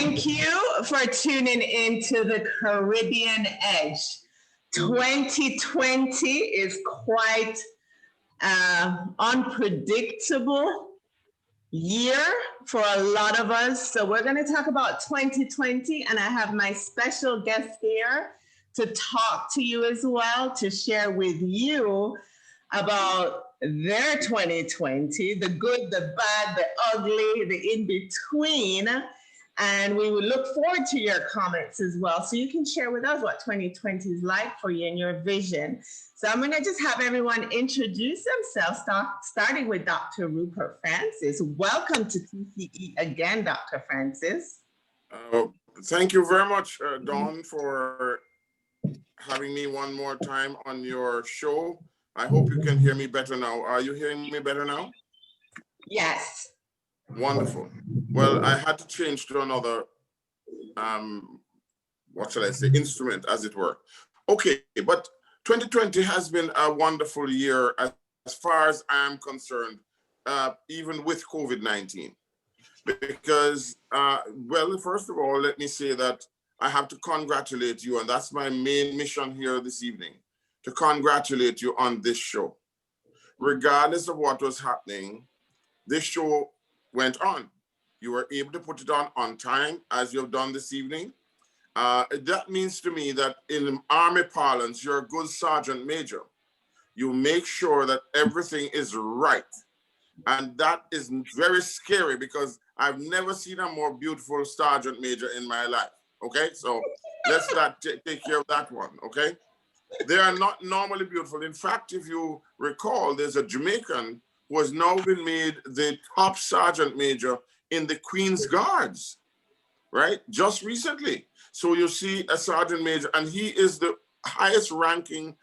Thank you for tuning into the Caribbean Edge. 2020 is quite unpredictable year for a lot of us. So we're going to talk about 2020, and I have my special guest here to talk to you as well, to share with you about their 2020, the good, the bad, the ugly, the in between. And we will look forward to your comments as well. So you can share with us what 2020 is like for you and your vision. So I'm going to just have everyone introduce themselves, starting with Dr. Rupert Francis. Welcome to TCE again, Dr. Francis. Thank you very much, Dawn, for having me one more time on your show. I hope you can hear me better now. Are you hearing me better now? Yes. Wonderful. Well, I had to change to another, what shall I say, instrument, as it were. Okay, but 2020 has been a wonderful year as far as I am concerned, even with COVID-19. Because, well, first of all, let me say that I have to congratulate you, and that's my main mission here this evening, to congratulate you on this show. Regardless of what was happening, this show went on. You were able to put it on time, as you have done this evening. That means to me that in Army parlance, you're a good sergeant major. You make sure that everything is right. And that is very scary because I've never seen a more beautiful sergeant major in my life. Okay, so let's not take care of that one. Okay, they are not normally beautiful. In fact, if you recall, there's a Jamaican who has now been made the top sergeant major in the Queen's Guards, right? Just recently. So you see a sergeant major, and he is the highest ranking,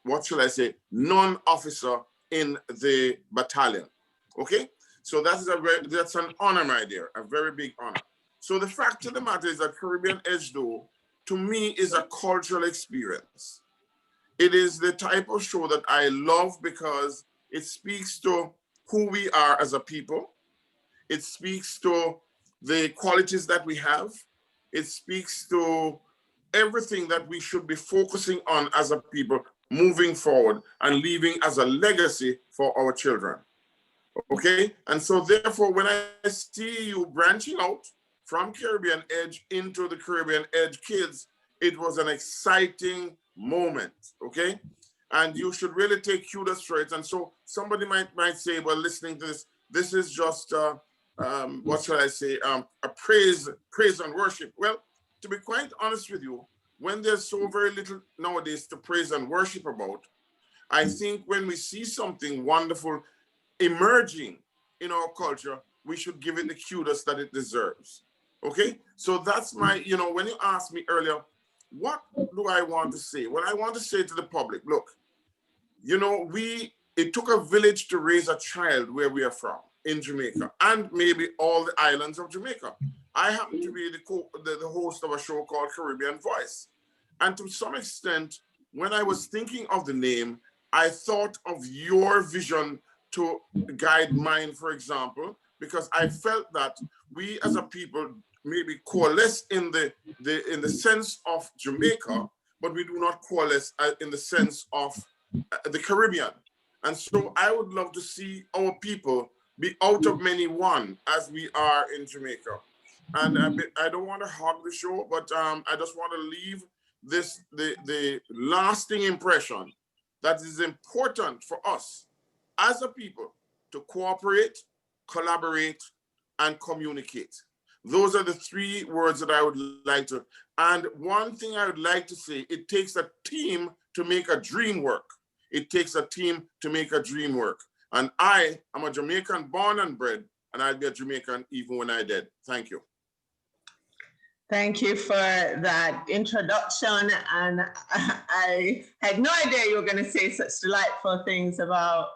what shall I say, non-officer in the battalion. Okay, so that's an honor, my dear, a very big honor. So the fact of the matter is that Caribbean Edge, though, to me is a cultural experience. It is the type of show that I love because it speaks to who we are as a people. It speaks to the qualities that we have. It speaks to everything that we should be focusing on as a people moving forward and leaving as a legacy for our children. Okay, and so therefore, when I see you branching out from Caribbean Edge into the Caribbean Edge Kids, it was an exciting moment, okay? And you should really take kudos for it. And so somebody might say, well, listening to this is just, what shall I say, a praise and worship. Well, to be quite honest with you, when there's so very little nowadays to praise and worship about, I think when we see something wonderful emerging in our culture, we should give it the kudos that it deserves. Okay, so that's my, when you asked me earlier, what do I want to say? What I want to say to the public, look, it took a village to raise a child where we are from in Jamaica and maybe all the islands of Jamaica. I happen to be the host of a show called Caribbean Voice. And to some extent, when I was thinking of the name, I thought of your vision to guide mine, for example, because I felt that we as a people maybe coalesce in the sense of Jamaica, but we do not coalesce in the sense of the Caribbean. And so I would love to see our people be out of many one as we are in Jamaica. And I don't want to hog the show, but I just want to leave the lasting impression that is important for us as a people to cooperate, collaborate, and communicate. Those are the three words that I would like to. And one thing I would like to say, it takes a team to make a dream work. It takes a team to make a dream work. And I am a Jamaican born and bred, and I'll be a Jamaican even when I'm dead. Thank you. Thank you for that introduction. And I had no idea you were going to say such delightful things about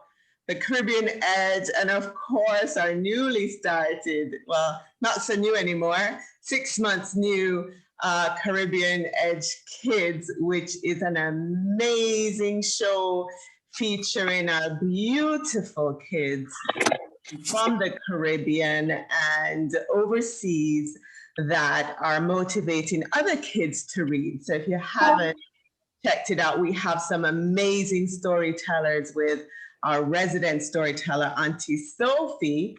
the Caribbean Edge, and of course, our newly started, well, not so new anymore, 6 months new Caribbean Edge Kids, which is an amazing show featuring our beautiful kids from the Caribbean and overseas. that are motivating other kids to read. So if you haven't checked it out, we have some amazing storytellers with our resident storyteller, Auntie Sophie,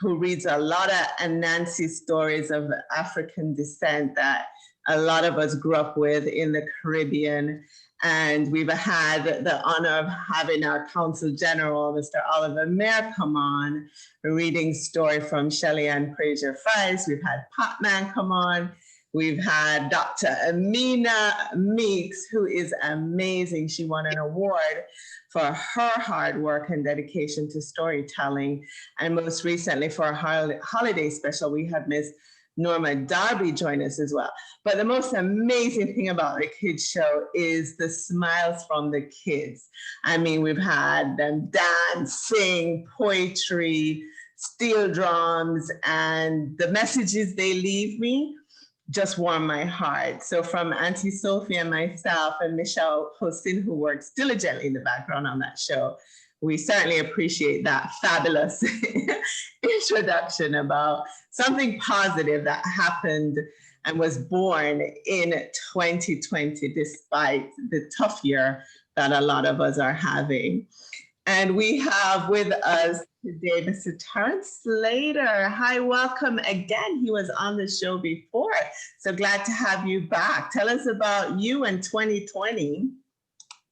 who reads a lot of Anansi stories of African descent that a lot of us grew up with in the Caribbean. And we've had the honor of having our Consul General, Mr. Oliver Mayer, come on, reading story from Shelley Ann Fraser Price. We've had Patman come on. We've had Dr. Amina Meeks, who is amazing. She won an award for her hard work and dedication to storytelling. And most recently for our holiday special, we had Miss Norma Darby join us as well. But the most amazing thing about the kids show is the smiles from the kids. I mean, we've had them dance, sing, poetry, steel drums, and the messages they leave me just warm my heart. So from Auntie Sophie and myself and Michelle Hostin, who works diligently in the background on that show, we certainly appreciate that fabulous introduction about something positive that happened and was born in 2020, despite the tough year that a lot of us are having. And we have with us today Mr. Terrence Slater. Hi, welcome again. He was on the show before, so glad to have you back. Tell us about you in 2020.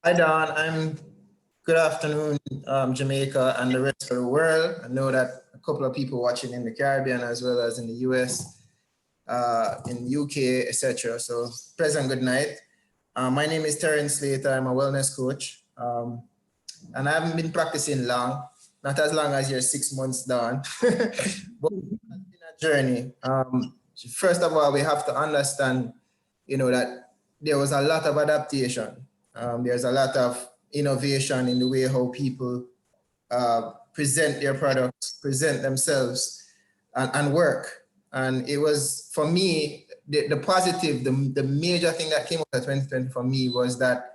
Hi, Don. Good afternoon, Jamaica and the rest of the world. I know that a couple of people watching in the Caribbean as well as in the US, in UK, etc. So pleasant good night. My name is Terrence Slater. I'm a wellness coach. And I haven't been practicing long, not as long as your 6 months, Don, but it's been a journey. First of all, we have to understand, that there was a lot of adaptation. There's a lot of innovation in the way how people present their products, present themselves, and work. And it was, for me, the positive, the major thing that came out of 2020 for me was that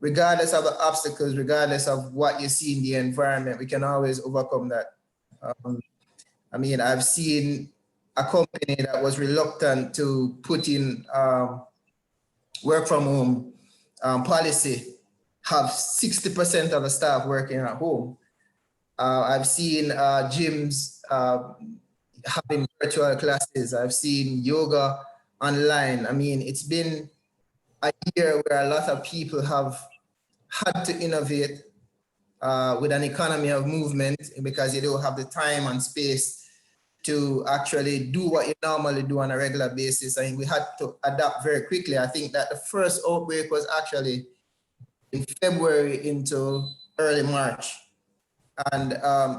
regardless of the obstacles, regardless of what you see in the environment, we can always overcome that. I've seen a company that was reluctant to put in work from home policy have 60% of the staff working at home. I've seen gyms having virtual classes. I've seen yoga online. It's been a year where a lot of people have had to innovate with an economy of movement because you don't have the time and space to actually do what you normally do on a regular basis. And we had to adapt very quickly. I think that the first outbreak was actually in February into early March, and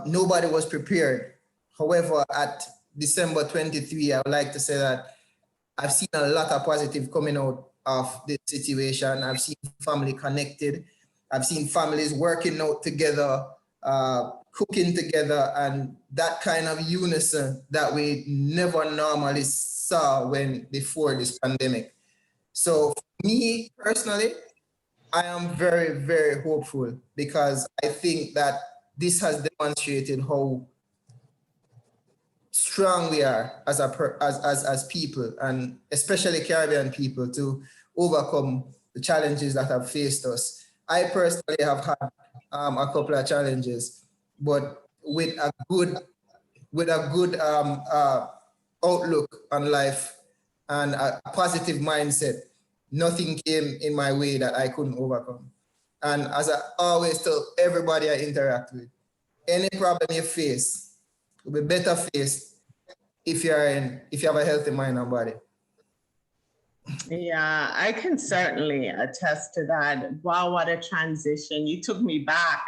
nobody was prepared. However, at December 23, I would like to say that I've seen a lot of positive coming out of this situation. I've seen family connected. I've seen families working out together, cooking together, and that kind of unison that we never normally saw before this pandemic. So for me personally, I am very, very hopeful because I think that this has demonstrated how strong we are as people, and especially Caribbean people, to overcome the challenges that have faced us. I personally have had a couple of challenges, but with a good outlook on life and a positive mindset, nothing came in my way that I couldn't overcome. And as I always tell everybody I interact with, any problem you face will be better faced if you have a healthy mind and body. Yeah, I can certainly attest to that. Wow, what a transition. You took me back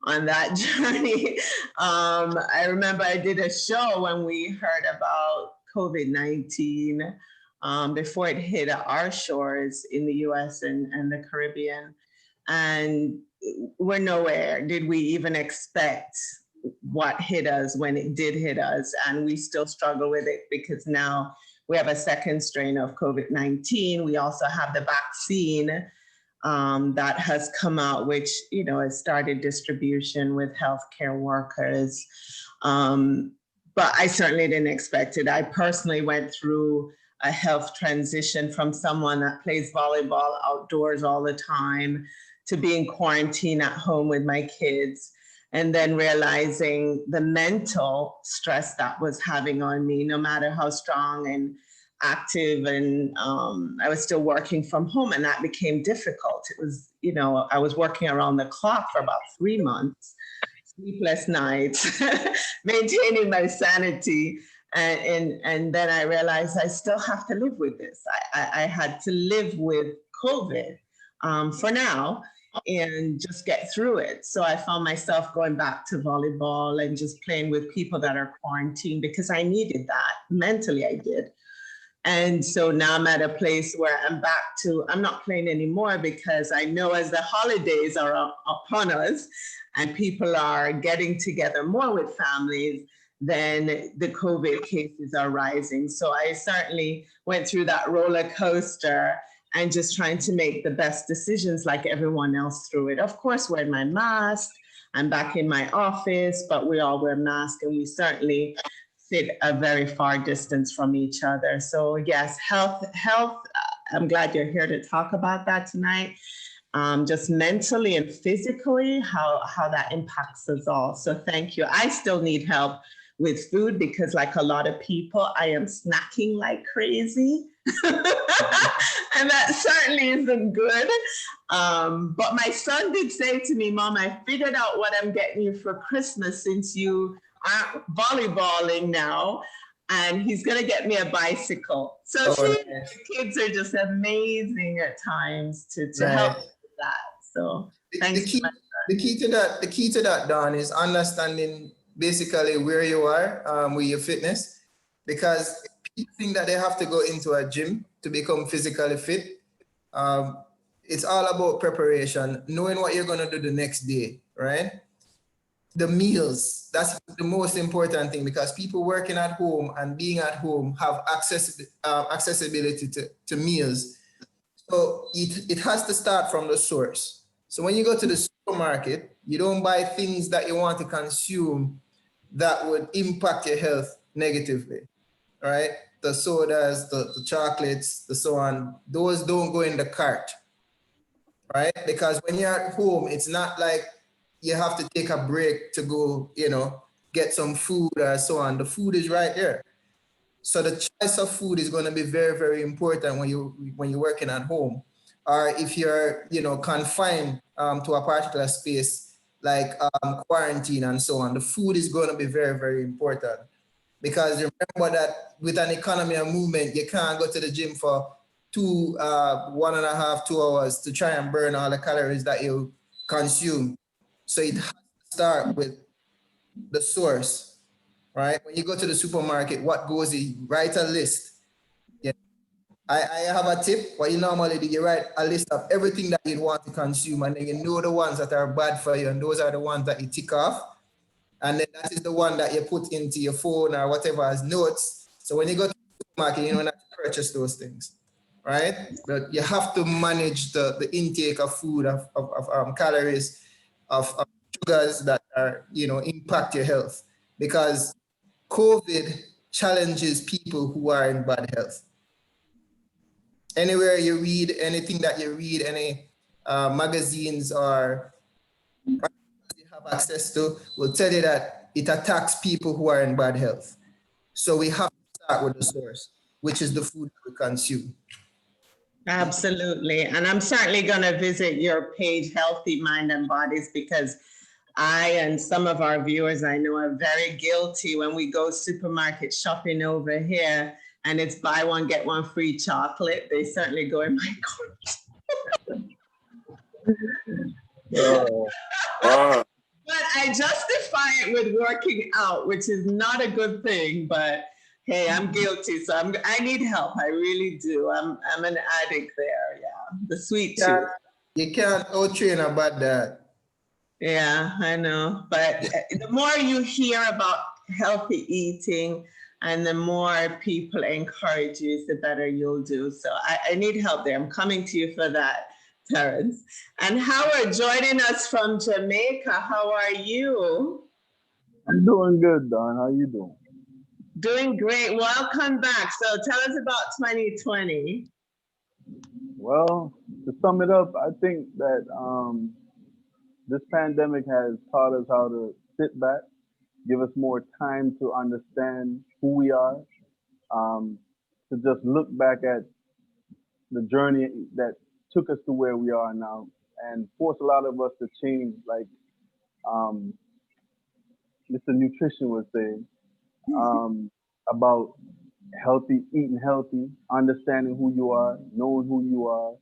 on that journey. I remember I did a show when we heard about COVID-19 before it hit our shores in the US and the Caribbean. And we're nowhere did we even expect what hit us when it did hit us. And we still struggle with it because now we have a second strain of COVID-19. We also have the vaccine that has come out, which, has started distribution with healthcare workers. but I certainly didn't expect it. I personally went through a health transition from someone that plays volleyball outdoors all the time to being quarantined at home with my kids, and then realizing the mental stress that was having on me, no matter how strong and active, and I was still working from home, and that became difficult. It was, I was working around the clock for about 3 months, sleepless nights, maintaining my sanity. And then I realized I still have to live with this. I had to live with COVID for now and just get through it. So I found myself going back to volleyball and just playing with people that are quarantined because I needed that. Mentally, I did. And so now I'm at a place where I'm not playing anymore because I know as the holidays are upon us and people are getting together more with families, then the COVID cases are rising. So I certainly went through that roller coaster and just trying to make the best decisions like everyone else through it. Of course, wearing my mask. I'm back in my office, but we all wear masks, and we certainly sit a very far distance from each other. So yes, health, I'm glad you're here to talk about that tonight. Just mentally and physically, how that impacts us all. So thank you. I still need help with food because like a lot of people, I am snacking like crazy. And that certainly isn't good. But my son did say to me, Mom, I figured out what I'm getting you for Christmas since you aren't volleyballing now. And he's going to get me a bicycle. So the kids are just amazing at times to help with that. So thanks. The key to that, Dawn, is understanding basically where you are with your fitness, because people think that they have to go into a gym to become physically fit. It's all about preparation, knowing what you're going to do the next day, right? The meals, that's the most important thing, because people working at home and being at home have accessibility to meals. So it has to start from the source. So when you go to the supermarket, you don't buy things that you want to consume that would impact your health negatively, right? The sodas, the chocolates, the so on, those don't go in the cart, right? Because when you're at home, it's not like you have to take a break to go, get some food or so on. The food is right there. So the choice of food is going to be very, very important when you're working at home, or if you're, confined to a particular space like quarantine and so on. The food is going to be very, very important, because remember that with an economy and movement, you can't go to the gym for 1.5, 2 hours to try and burn all the calories that you consume. So it has to start with the source, right? When you go to the supermarket, what goes in? Write a list. Yeah. I have a tip. What you normally do, you write a list of everything that you want to consume, and then you know the ones that are bad for you, and those are the ones that you tick off. And then that is the one that you put into your phone or whatever as notes. So when you go to the supermarket, you don't have to purchase those things, right? But you have to manage the intake of food, of calories, of sugars that are, impact your health, because COVID challenges people who are in bad health. Anywhere you read, anything that you read, any magazines or you have access to will tell you that it attacks people who are in bad health. So we have to start with the source, which is the food we consume. Absolutely. And I'm certainly going to visit your page, Healthy Mind and Bodies, because I and some of our viewers I know are very guilty when we go supermarket shopping over here and it's buy one, get one free chocolate. They certainly go in my cart. But I justify it with working out, which is not a good thing, but hey, I'm guilty, so I need help. I really do. I'm an addict there. Yeah, the sweet tooth. You can't out-train about that. Yeah, I know. But the more you hear about healthy eating and the more people encourage you, the better you'll do. So I need help there. I'm coming to you for that, Terrence. And Howard joining us from Jamaica. How are you? I'm doing good, Don. How you doing? Doing great. Welcome back. So tell us about 2020. Well, to sum it up, I think that this pandemic has taught us how to sit back, give us more time to understand who we are, um, to just look back at the journey that took us to where we are now, and force a lot of us to change, like um, Mr. Nutrition was saying, um, about healthy, eating healthy, understanding who you are, knowing who you are,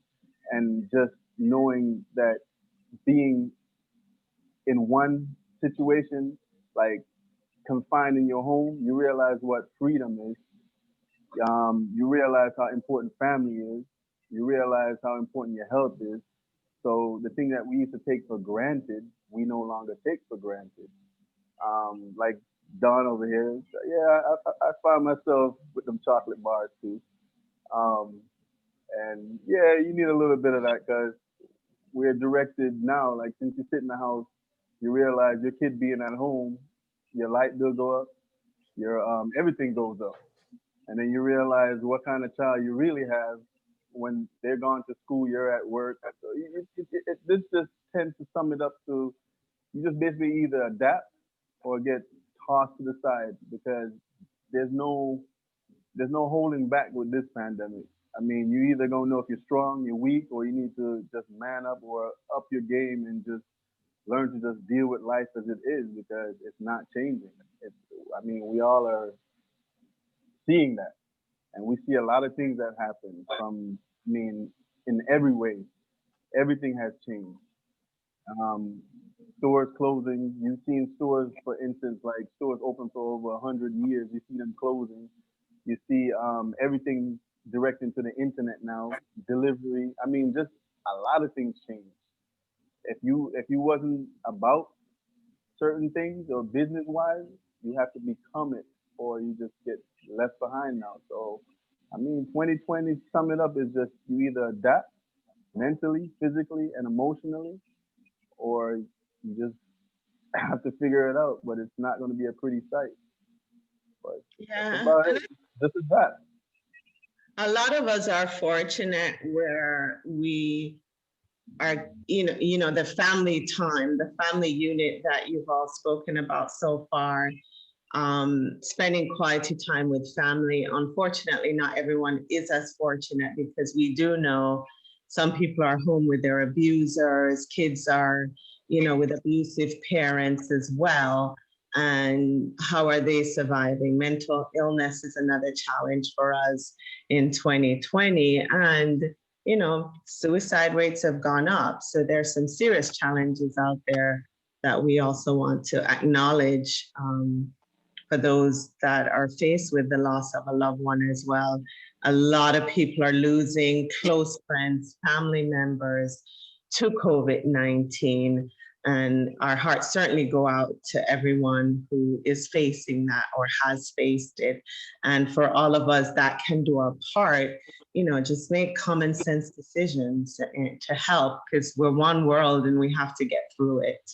and just knowing that being in one situation, like confined in your home, you realize what freedom is. You realize how important family is. You realize how important your health is. So the thing that we used to take for granted, we no longer take for granted. Like Don over here, yeah, I find myself with them chocolate bars too. Um, and yeah, you need a little bit of that because we're directed now. Like since you sit in the house, you realize your kid being at home, your light bill go up, your everything goes up, and then you realize what kind of child you really have when they're gone to school, you're at work. So this just tends to sum it up to you just basically either adapt or get tossed to the side because there's no there's no holding back with this pandemic. I mean, you either gonna know if you're strong, you're weak, or you need to just man up or up your game and just learn to just deal with life as it is because it's not changing. It's, I mean, we all are seeing that, and we see a lot of things that happen from. I mean, in every way, everything has changed. Um, Stores closing. You've seen stores, for instance, like stores open for over 100 years. You see them closing. You see everything directing to the internet now, delivery. I mean, just a lot of things change. If you wasn't about certain things or business wise, you have to become it, or you just get left behind now. So, I mean, 2020, sum it up, is just you either adapt mentally, physically, and emotionally, or you just have to figure it out. But it's not going to be a pretty sight. But that's Yeah. about it. This is that. A lot of us are fortunate where we are, the family time, the family unit that you've all spoken about so far, spending quality time with family. Unfortunately, not everyone is as fortunate because we do know some people are home with their abusers, kids are, with abusive parents as well. And how are they surviving? Mental illness is another challenge for us in 2020. And suicide rates have gone up. So there's some serious challenges out there that we also want to acknowledge for those that are faced with the loss of a loved one as well. A lot of people are losing close friends, family members to COVID-19. And our hearts certainly go out to everyone who is facing that or has faced it. And for all of us that can do our part, just make common sense decisions to help because we're one world and we have to get through it.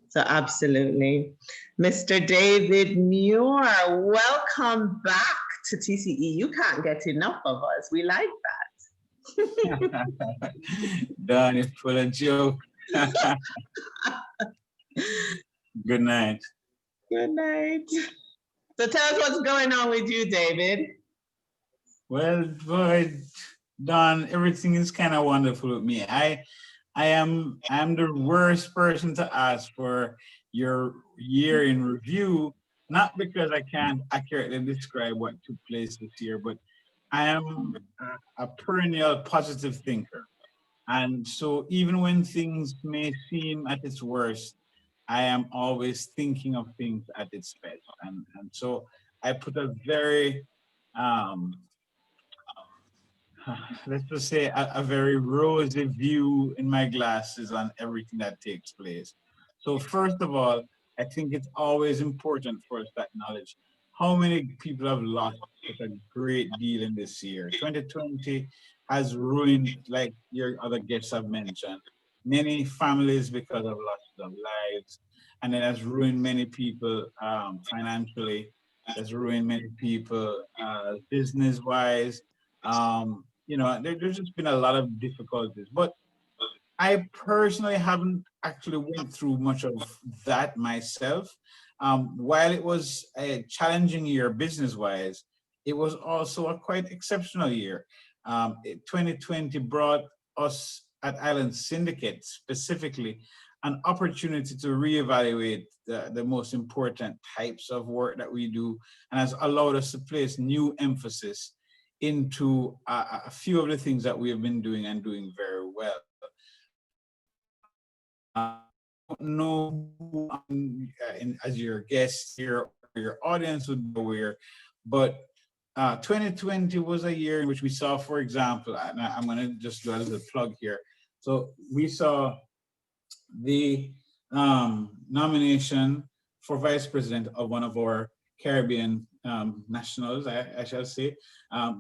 So absolutely. Mr. David Muir, welcome back to TCE. You can't get enough of us. We like that. Don is full of joke. Good night. Good night. So tell us what's going on with you, David. Well, boy, Don, everything is kind of wonderful with me. I am the worst person to ask for your year in review, not because I can't accurately describe what took place this year, but I am a perennial positive thinker. And so even when things may seem at its worst, I am always thinking of things at its best. And so I put a very, let's just say a very rosy view in my glasses on everything that takes place. So first of all, I think it's always important for us to acknowledge how many people have lost such a great deal in this year. 2020 has ruined, like your other guests have mentioned, many families because of loss of lives, and it has ruined many people financially. that's ruined many people, business-wise. There's just been a lot of difficulties. But I personally haven't actually went through much of that myself. While it was a challenging year business-wise, it was also a quite exceptional year. 2020 brought us at Island Syndicate specifically an opportunity to reevaluate the most important types of work that we do, and has allowed us to place new emphasis into a few of the things that we have been doing and doing very well. I don't know who as your guest here or your audience would be aware, but 2020 was a year in which we saw, for example, and I'm going to just do a little plug here. So we saw the nomination for vice president of one of our Caribbean nationals, I shall say.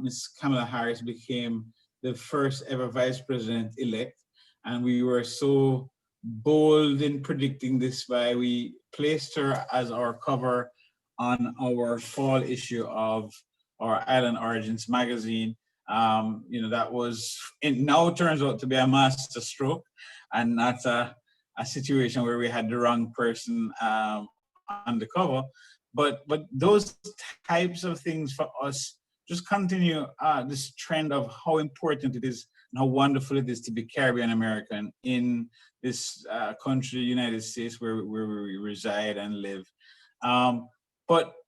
Ms. Kamala Harris became the first ever vice president elect, and we were so bold in predicting this by we placed her as our cover on our fall issue of our Island Origins magazine. That was, it now turns out to be a master stroke and not a situation where we had the wrong person on the cover. But those types of things for us just continue this trend of how important it is and how wonderful it is to be Caribbean American in this country, United States, where we reside and live.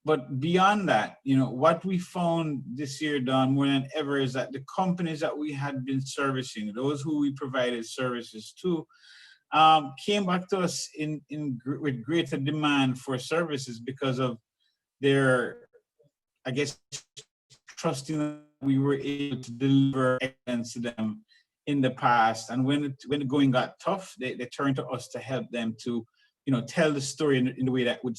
But beyond that, what we found this year, Don, more than ever, is that the companies that we had been servicing, those who we provided services to, came back to us with greater demand for services because of their, I guess, trusting that we were able to deliver excellence to them in the past. And when the going got tough, they turned to us to help them to, tell the story in the way that would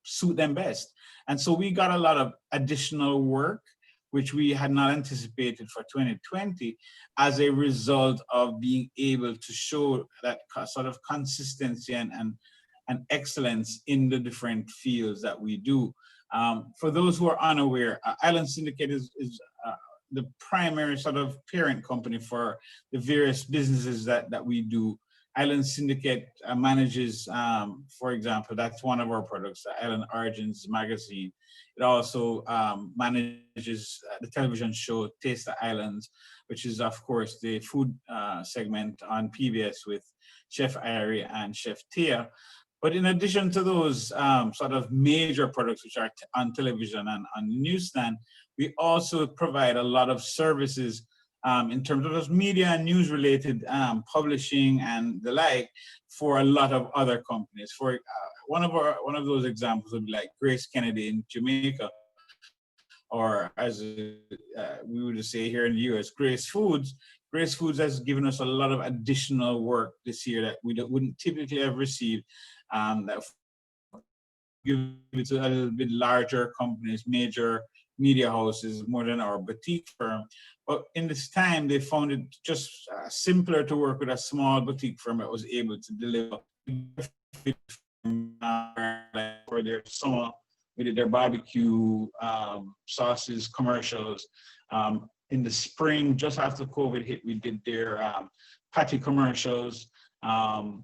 suit them best. And so we got a lot of additional work, which we had not anticipated for 2020, as a result of being able to show that sort of consistency and excellence in the different fields that we do. For those who are unaware, Island Syndicate is the primary sort of parent company for the various businesses that we do. Island Syndicate manages, for example, that's one of our products, the Island Origins magazine. It also manages the television show Taste the Islands, which is, of course, the food segment on PBS with Chef Irie and Chef Tia. But in addition to those sort of major products which are on television and on the newsstand, we also provide a lot of services in terms of media and news related publishing and the like for a lot of other companies. For one of those examples would be like Grace Kennedy in Jamaica, or as we would say here in the US, Grace Foods. Grace Foods has given us a lot of additional work this year that we wouldn't typically have received. That give it to a little bit larger companies, major media houses, more than our boutique firm. But in this time, they found it just simpler to work with a small boutique firm that was able to deliver for their summer. We did their barbecue sauces commercials. In the spring, just after COVID hit, we did their patty commercials.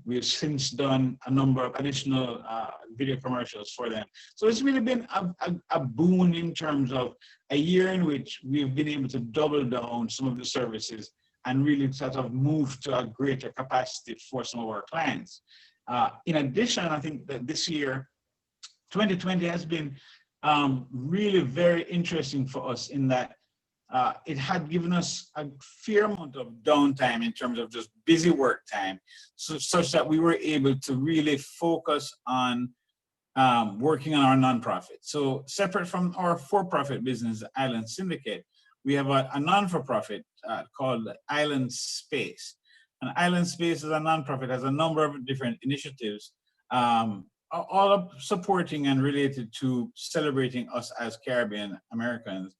We have since done a number of additional video commercials for them. So it's really been a boon in terms of a year in which we've been able to double down some of the services and really sort of move to a greater capacity for some of our clients. In addition, I think that this year, 2020 has been really very interesting for us in that it had given us a fair amount of downtime in terms of just busy work time, such that we were able to really focus on working on our nonprofit. So separate from our for-profit business, Island Syndicate, we have a non-for-profit called Island Space. And Island Space is a nonprofit, has a number of different initiatives, all of supporting and related to celebrating us as Caribbean Americans,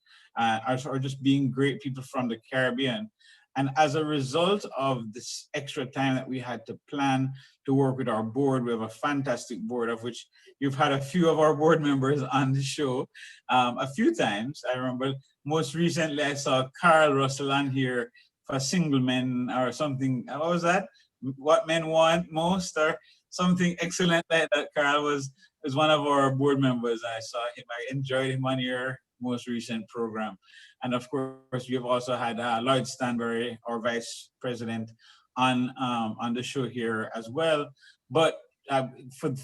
or just being great people from the Caribbean. And as a result of this extra time that we had to plan to work with our board, we have a fantastic board of which you've had a few of our board members on the show a few times. I remember most recently I saw Carl Russell on here for Single Men or something. What was that? What Men Want Most or something excellent like that. Carl was one of our board members. I saw him. I enjoyed him on your most recent program. And of course, we've also had Lloyd Stanbury, our vice president, on the show here as well. But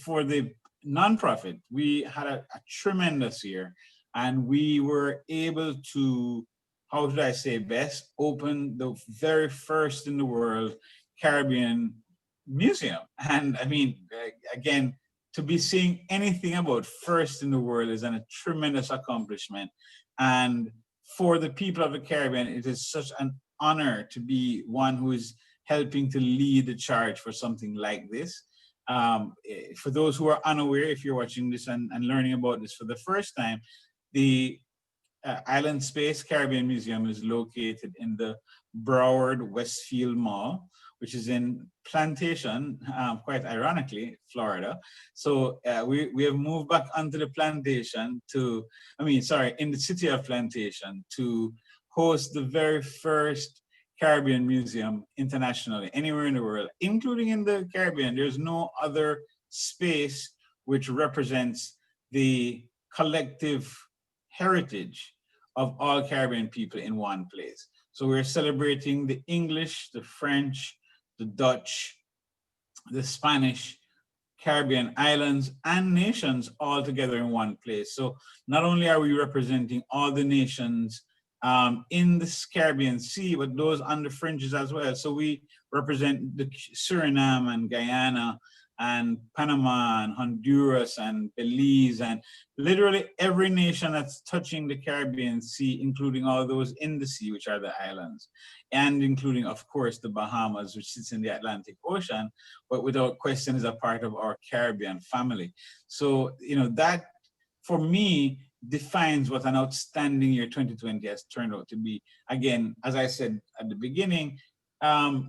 for the nonprofit, we had a tremendous year, and we were able to, how should I say best, open the very first in the world Caribbean museum. And I mean, again, to be seeing anything about first in the world is a tremendous accomplishment. And for the people of the Caribbean, it is such an honor to be one who is helping to lead the charge for something like this. For those who are unaware, if you're watching this and learning about this for the first time, the Island Space Caribbean Museum is located in the Broward Westfield Mall, which is in Plantation, quite ironically, Florida. So we have moved back onto the plantation in the city of Plantation to host the very first Caribbean museum internationally, anywhere in the world, including in the Caribbean. There's no other space which represents the collective heritage of all Caribbean people in one place. So we're celebrating the English, the French, the Dutch, the Spanish, Caribbean islands and nations all together in one place. So not only are we representing all the nations in the Caribbean Sea, but those on the fringes as well. So we represent the Suriname and Guyana and Panama and Honduras and Belize and literally every nation that's touching the Caribbean Sea, including all those in the sea, which are the islands, and including, of course, the Bahamas, which sits in the Atlantic Ocean, but without question is a part of our Caribbean family. So, that for me defines what an outstanding year 2020 has turned out to be. Again, as I said at the beginning,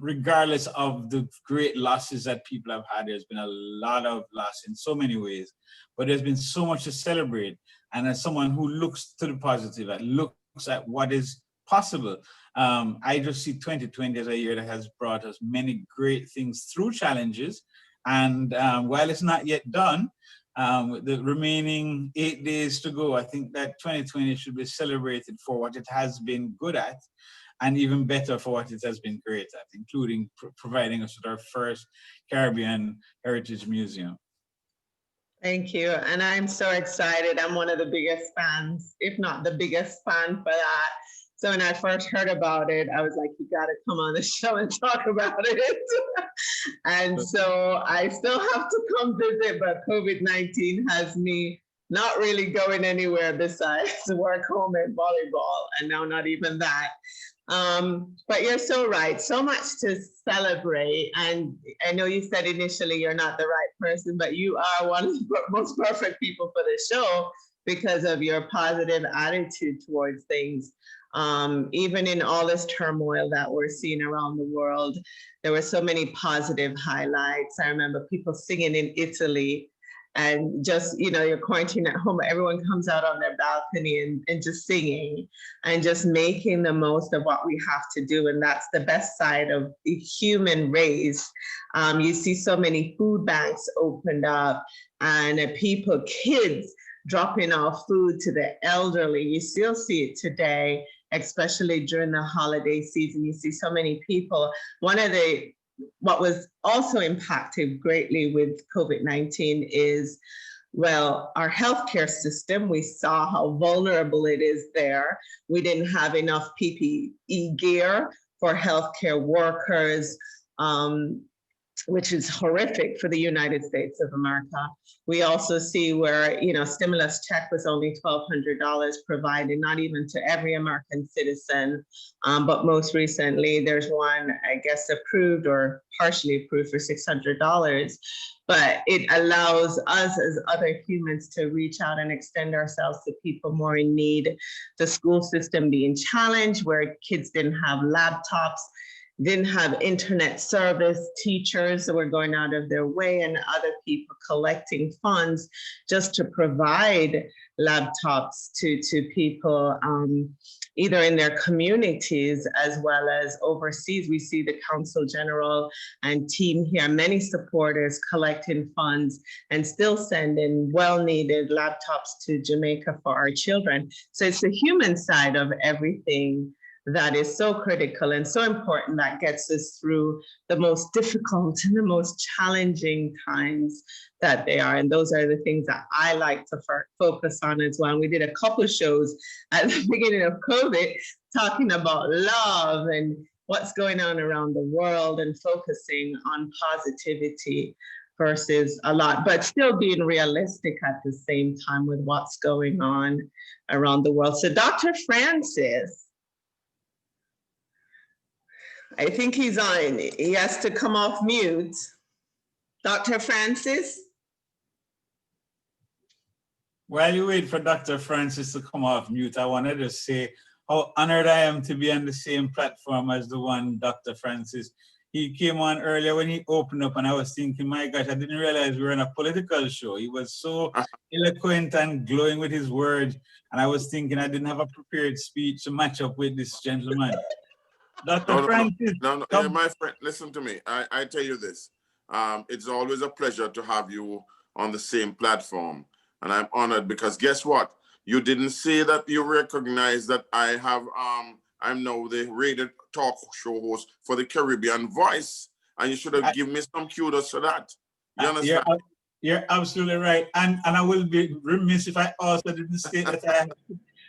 regardless of the great losses that people have had, there's been a lot of loss in so many ways, but there's been so much to celebrate. And as someone who looks to the positive, that looks at what is possible, I just see 2020 as a year that has brought us many great things through challenges. And while it's not yet done, the remaining 8 days to go, I think that 2020 should be celebrated for what it has been good at, and even better for what it has been great at, including providing us with our first Caribbean Heritage Museum. Thank you. And I'm so excited. I'm one of the biggest fans, if not the biggest fan for that. So when I first heard about it, I was like, you got to come on the show and talk about it. And so I still have to come visit, but COVID-19 has me not really going anywhere besides work, home, and volleyball, and now not even that. But you're so right. So much to celebrate. And I know you said initially you're not the right person, but you are one of the most perfect people for the show because of your positive attitude towards things. Even in all this turmoil that we're seeing around the world, there were so many positive highlights. I remember people singing in Italy, and just, you're quarantined at home, everyone comes out on their balcony and just singing and just making the most of what we have to do. And that's the best side of the human race. You see so many food banks opened up and kids dropping off food to the elderly. You still see it today, especially during the holiday season. You see so many people. What was also impacted greatly with COVID-19 is, our healthcare system. We saw how vulnerable it is there. We didn't have enough PPE gear for healthcare workers. which is horrific for the United States of America. We also see where, stimulus check was only $1,200 provided, not even to every American citizen. But most recently, there's one, I guess, approved or partially approved for $600. But it allows us as other humans to reach out and extend ourselves to people more in need. The school system being challenged, where kids didn't have laptops, didn't have internet service, teachers that were going out of their way, and other people collecting funds just to provide laptops to people, either in their communities as well as overseas. We see the Council General and team here, many supporters collecting funds and still sending well-needed laptops to Jamaica for our children. So it's the human side of everything that is so critical and so important, that gets us through the most difficult and the most challenging times that they are. And those are the things that I like to focus on as well. And we did a couple of shows at the beginning of COVID talking about love and what's going on around the world and focusing on positivity versus a lot, but still being realistic at the same time with what's going on around the world. So Dr. Francis, I think he's on. He has to come off mute. Dr. Francis? While you wait for Dr. Francis to come off mute, I wanted to say how honored I am to be on the same platform as the one Dr. Francis. He came on earlier when he opened up, and I was thinking, my gosh, I didn't realize we were in a political show. He was so eloquent and glowing with his words, and I was thinking I didn't have a prepared speech to match up with this gentleman. Dr. Francis. No, my friend, listen to me. I tell you this. It's always a pleasure to have you on the same platform. And I'm honored because guess what? You didn't say that you recognize that I'm now the radio talk show host for the Caribbean Voice. And you should have given me some kudos for that. You understand? You're absolutely right. And I will be remiss if I also didn't state that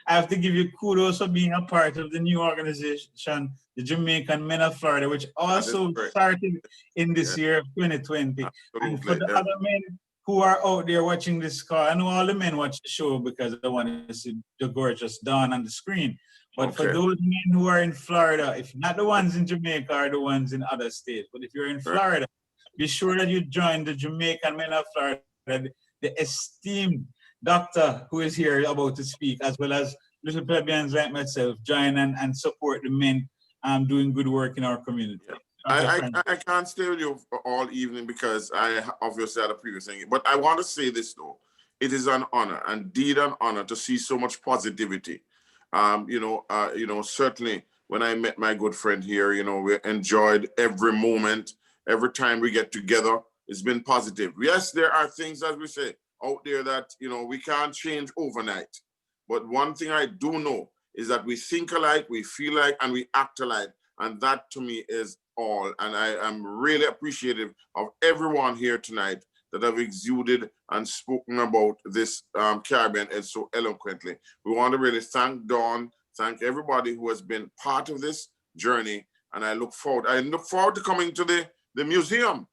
I have to give you kudos for being a part of the new organization, the Jamaican Men of Florida, which also started in this year of 2020. Absolutely. And for the other men who are out there watching this call, I know all the men watch the show because they want to see the gorgeous Dawn on the screen. But for those men who are in Florida, if not the ones in Jamaica or the ones in other states, but if you're in Florida, be sure that you join the Jamaican Men of Florida, the esteemed doctor who is here about to speak, as well as little plebeians like myself, join and support the men doing good work in our community. I can't stay with you all evening because I obviously had a previous thing, but I want to say this though. It is an honor, indeed an honor, to see so much positivity. Certainly when I met my good friend here, we enjoyed every moment, every time we get together. It's been positive. Yes, there are things, as we say, out there that, we can't change overnight. But one thing I do know is that we think alike, we feel like, and we act alike. And that to me is all. And I am really appreciative of everyone here tonight that have exuded and spoken about this Caribbean Ed so eloquently. We want to really thank Dawn, thank everybody who has been part of this journey. And I look forward to coming to the museum,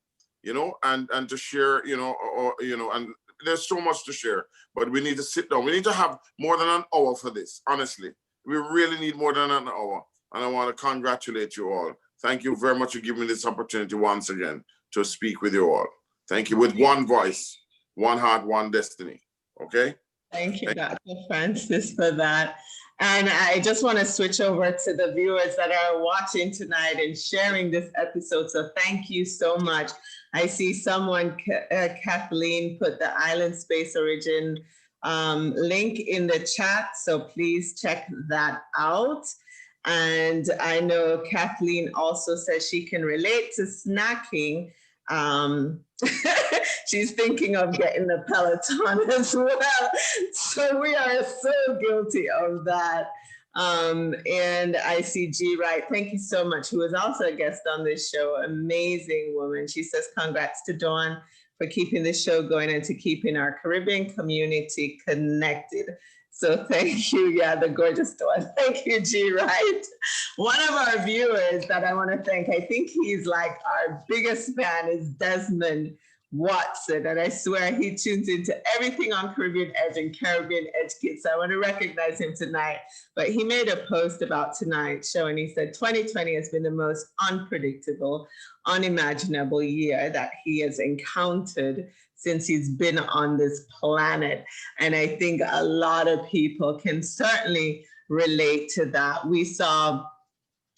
and to share, and there's so much to share, but we need to sit down. We need to have more than an hour for this, honestly. We really need more than an hour. And I want to congratulate you all. Thank you very much for giving me this opportunity once again to speak with you all. Thank you. With one voice, one heart, one destiny. Okay? Thank you, Dr. Francis, for that. And I just want to switch over to the viewers that are watching tonight and sharing this episode. So thank you so much. I see someone, Kathleen, put the Island Space Origin link in the chat. So please check that out. And I know Kathleen also says she can relate to snacking. She's thinking of getting a Peloton as well. So we are so guilty of that. And I see G. Wright, thank you so much, who is also a guest on this show. Amazing woman. She says, congrats to Dawn for keeping the show going and to keeping our Caribbean community connected. So thank you. Yeah, the gorgeous Dawn. Thank you, G. Wright. One of our viewers that I want to thank, I think he's like our biggest fan, is Desmond Watson. And I swear he tunes into everything on Caribbean Edge and Caribbean Edge Kids. So I want to recognize him tonight. But he made a post about tonight's show and he said 2020 has been the most unpredictable, unimaginable year that he has encountered since he's been on this planet. And I think a lot of people can certainly relate to that. We saw,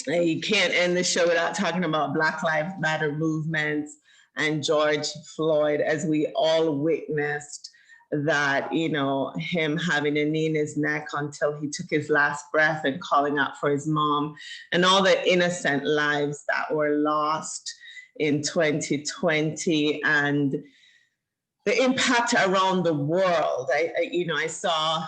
you can't end the show without talking about Black Lives Matter movements and George Floyd, as we all witnessed that, you know, him having a knee in his neck until he took his last breath and calling out for his mom, and all the innocent lives that were lost in 2020, and the impact around the world. I saw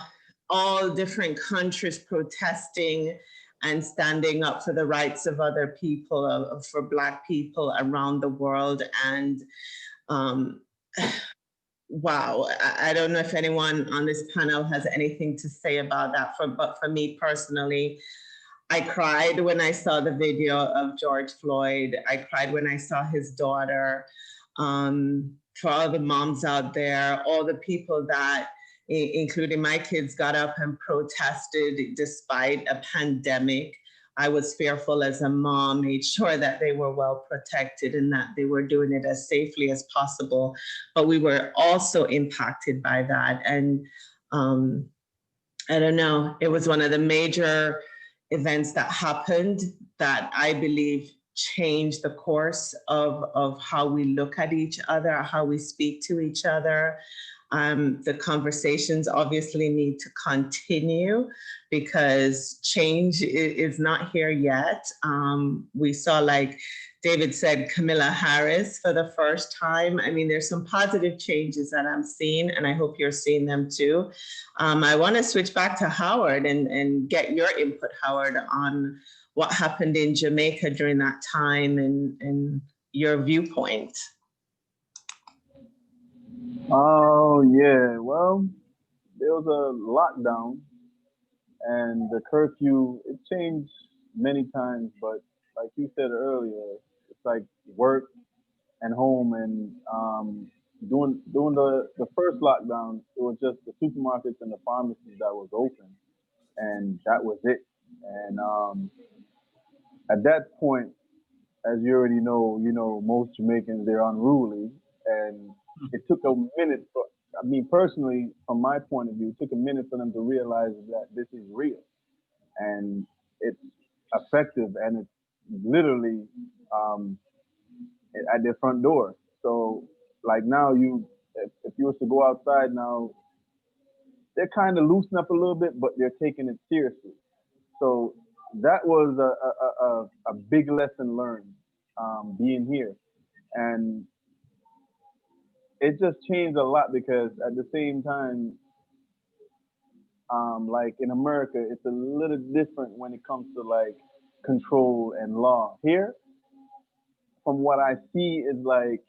all different countries protesting and standing up for the rights of other people, for Black people around the world. And wow, I don't know if anyone on this panel has anything to say about that, but for me personally, I cried when I saw the video of George Floyd. I cried when I saw his daughter. For all the moms out there, all the people that, including my kids, got up and protested despite a pandemic. I was fearful as a mom, made sure that they were well protected and that they were doing it as safely as possible. But we were also impacted by that. And I don't know, it was one of the major events that happened that I believe changed the course of how we look at each other, how we speak to each other. The conversations obviously need to continue because change is not here yet. We saw, like David said, Kamala Harris for the first time. I mean, there's some positive changes that I'm seeing, and I hope you're seeing them too. I want to switch back to Howard and get your input, Howard, on what happened in Jamaica during that time and your viewpoint. Oh, yeah. Well, there was a lockdown and the curfew, it changed many times, but like you said earlier, it's like work and home. And during the first lockdown, it was just the supermarkets and the pharmacies that was open, and that was it. And at that point, as you already know, most Jamaicans, they're unruly, and it took a minute for, I mean, personally, from my point of view, it took a minute for them to realize that this is real and it's effective and it's literally at their front door. So like now if you was to go outside now, they're kind of loosening up a little bit, but they're taking it seriously. So that was a big lesson learned being here. And it just changed a lot because at the same time, like in America, it's a little different when it comes to like control and law. Here, from what I see, is like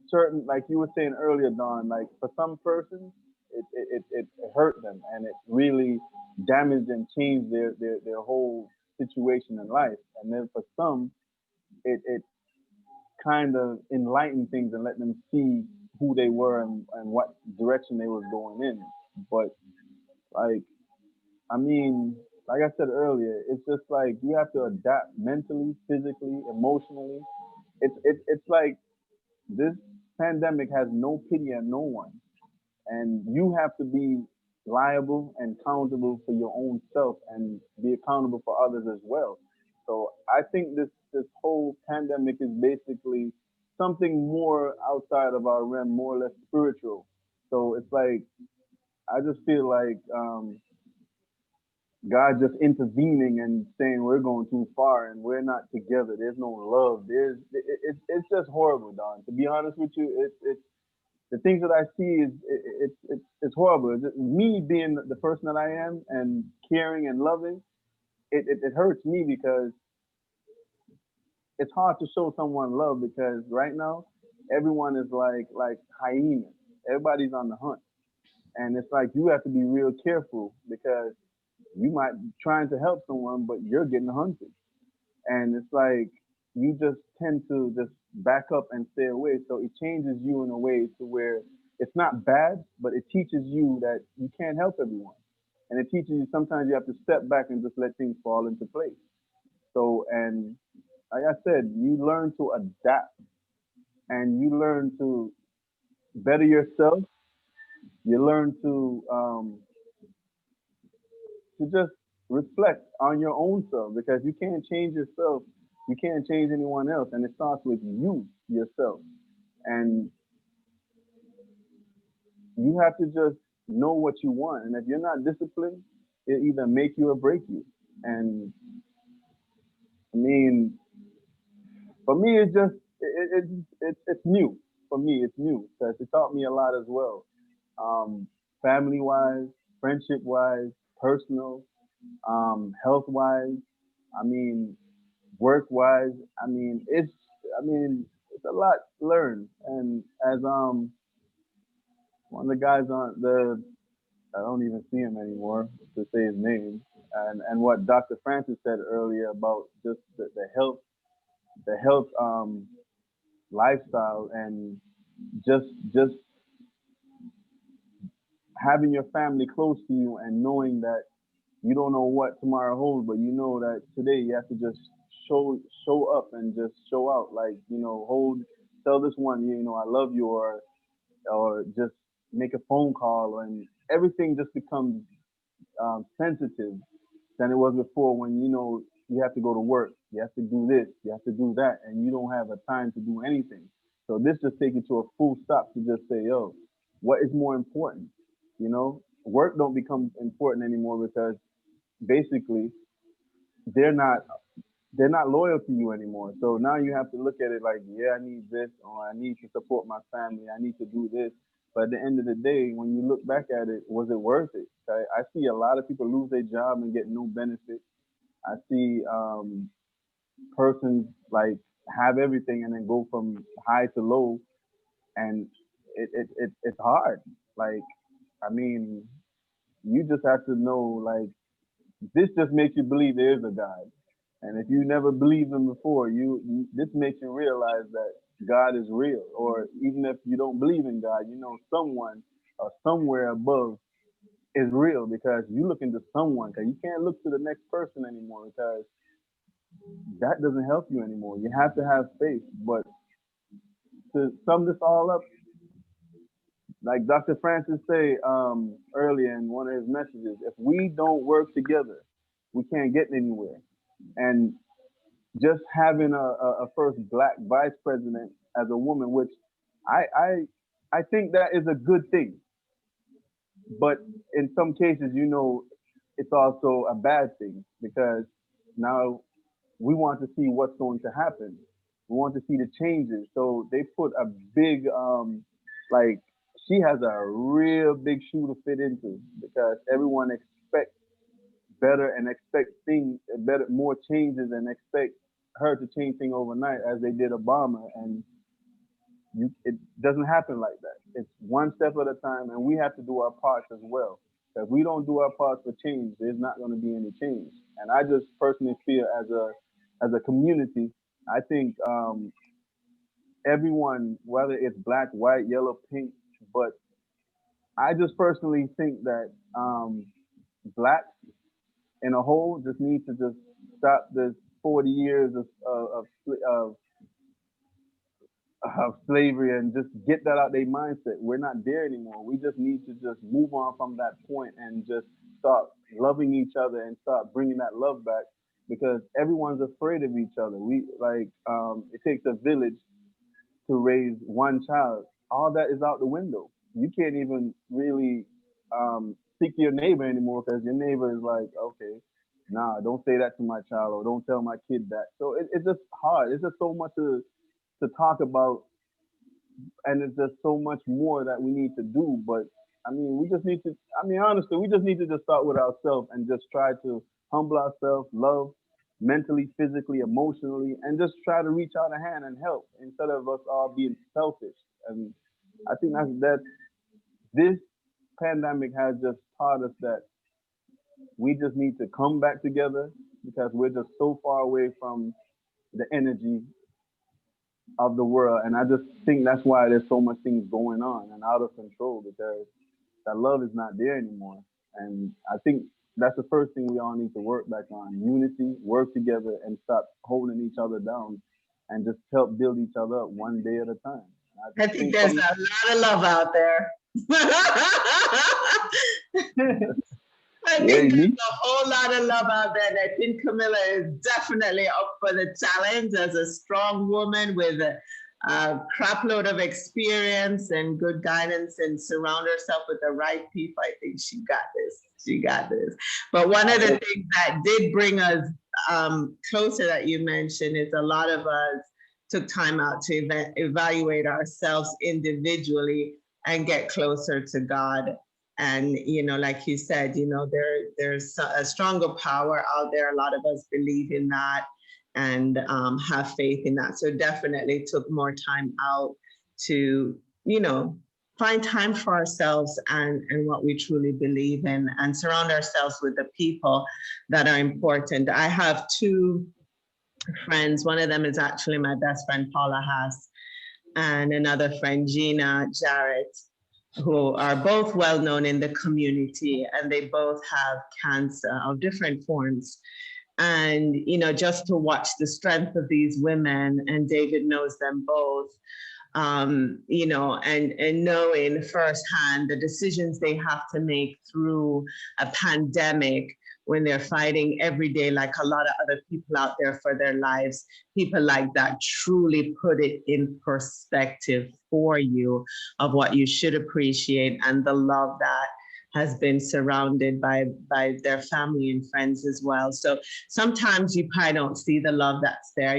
certain, like you were saying earlier, Don, like for some persons, it hurt them and it really damaged and changed their whole situation in life. And then for some, it kind of enlightened things and let them see who they were and what direction they was going in. But like, I mean, like I said earlier, it's just like you have to adapt mentally, physically, emotionally. It's like this pandemic has no pity on no one, and you have to be liable and accountable for your own self and be accountable for others as well. So I think this whole pandemic is basically something more outside of our realm, more or less spiritual. So it's like I just feel like God just intervening and saying we're going too far and we're not together. There's no love. It's just horrible, Don. To be honest with you, it's the things that I see is it's horrible. Me being the person that I am and caring and loving, it hurts me because it's hard to show someone love because right now everyone is like hyenas. Everybody's on the hunt, and it's like you have to be real careful because You might be trying to help someone, but you're getting hunted. And it's like you just tend to just back up and stay away. So it changes you in a way to where it's not bad, but it teaches you that you can't help everyone. And it teaches you sometimes you have to step back and just let things fall into place. So, and like I said, you learn to adapt and you learn to better yourself. You learn to just reflect on your own self because you can't change yourself. You can't change anyone else. And it starts with you, yourself. And you have to just know what you want. And if you're not disciplined, it either make you or break you. And I mean, for me, it's just, it's new. For me, it's new because it taught me a lot as well. Family wise, friendship wise, personal, health wise. I mean, work wise. It's a lot to learn. And as one of the guys on the, I don't even see him anymore to say his name, and what Dr. Francis said earlier about just the health lifestyle, and just having your family close to you and knowing that you don't know what tomorrow holds, but you know that today you have to just show up and just show out. Like, tell this one, I love you, or just make a phone call, and everything just becomes sensitive than it was before when you have to go to work, you have to do this, you have to do that, and you don't have a time to do anything. So this just takes it to a full stop to just say, yo, what is more important? Work don't become important anymore because basically they're not they're not loyal to you anymore. So now you have to look at it like, yeah, I need this, or I need to support my family, I need to do this. But at the end of the day, when you look back at it, was it worth it? I see a lot of people lose their job and get no benefit. I see persons like have everything and then go from high to low, and it's hard. Like, I mean, you just have to know, like, this just makes you believe there is a God. And if you never believed him before, this makes you realize that God is real. Or even if you don't believe in God, someone or somewhere above is real because you look into someone. Because you can't look to the next person anymore because that doesn't help you anymore. You have to have faith. But to sum this all up, like Dr. Francis say earlier in one of his messages, if we don't work together, we can't get anywhere. And just having a first black vice president as a woman, which I, I I think that is a good thing. But in some cases, it's also a bad thing because now we want to see what's going to happen. We want to see the changes. So they put a big like she has a real big shoe to fit into because everyone expects better and expect things better, more changes, and expect her to change things overnight as they did Obama. And it doesn't happen like that. It's one step at a time, and we have to do our parts as well. If we don't do our parts for change, there's not going to be any change. And I just personally feel as a community, I think everyone, whether it's black, white, yellow, pink, but I just personally think that black in a whole just need to just stop this 40 years of slavery and just get that out their mindset. We're not there anymore. We just need to just move on from that point and just start loving each other and start bringing that love back because everyone's afraid of each other. It takes a village to raise one child. All that is out the window. You can't even really speak to your neighbor anymore because your neighbor is like, okay, nah, don't say that to my child or don't tell my kid that. So it's just hard. It's just so much to talk about, and it's just so much more that we need to do. But I mean, we just need to. I mean, honestly, we just need to just start with ourselves and just try to humble ourselves, love mentally, physically, emotionally, and just try to reach out a hand and help instead of us all being selfish. And I think that this pandemic has just taught us that we just need to come back together because we're just so far away from the energy of the world. And I just think that's why there's so much things going on and out of control, because that love is not there anymore. And I think that's the first thing we all need to work back on: unity, work together, and stop holding each other down, and just help build each other up one day at a time. I think there's a lot of love out there. I think there's a whole lot of love out there. And I think Camilla is definitely up for the challenge as a strong woman with a crap load of experience and good guidance, and surround herself with the right people. I think she got this. She got this. But one of the things that did bring us closer that you mentioned is a lot of us took time out to evaluate ourselves individually and get closer to God. And, you know, like you said, you know, there's a stronger power out there. A lot of us believe in that and have faith in that. So definitely took more time out to, you know, find time for ourselves and what we truly believe in, and surround ourselves with the people that are important. I have two friends. One of them is actually my best friend, Paula Haas, and another friend, Gina Jarrett, who are both well known in the community, and they both have cancer of different forms. And, you know, just to watch the strength of these women, and David knows them both, you know, and knowing firsthand the decisions they have to make through a pandemic when they're fighting every day, like a lot of other people out there for their lives. People like that truly put it in perspective for you of what you should appreciate, and the love that has been surrounded by their family and friends as well. So sometimes you probably don't see the love that's there.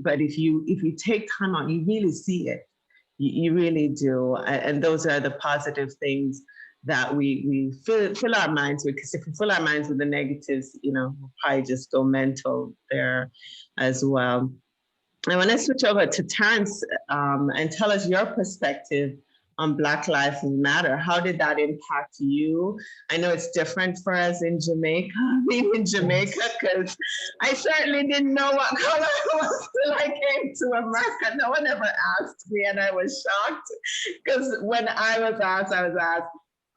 But if you take time out, you really see it. You really do. And those are the positive things that we fill our minds with, because if we fill our minds with the negatives, you know, we'll probably just go mental there as well. I want to switch over to Terrence and tell us your perspective on Black Lives Matter. How did that impact you? I know it's different for us in Jamaica, being in Jamaica, because I certainly didn't know what color I was till I came to America. No one ever asked me, and I was shocked, because when I was asked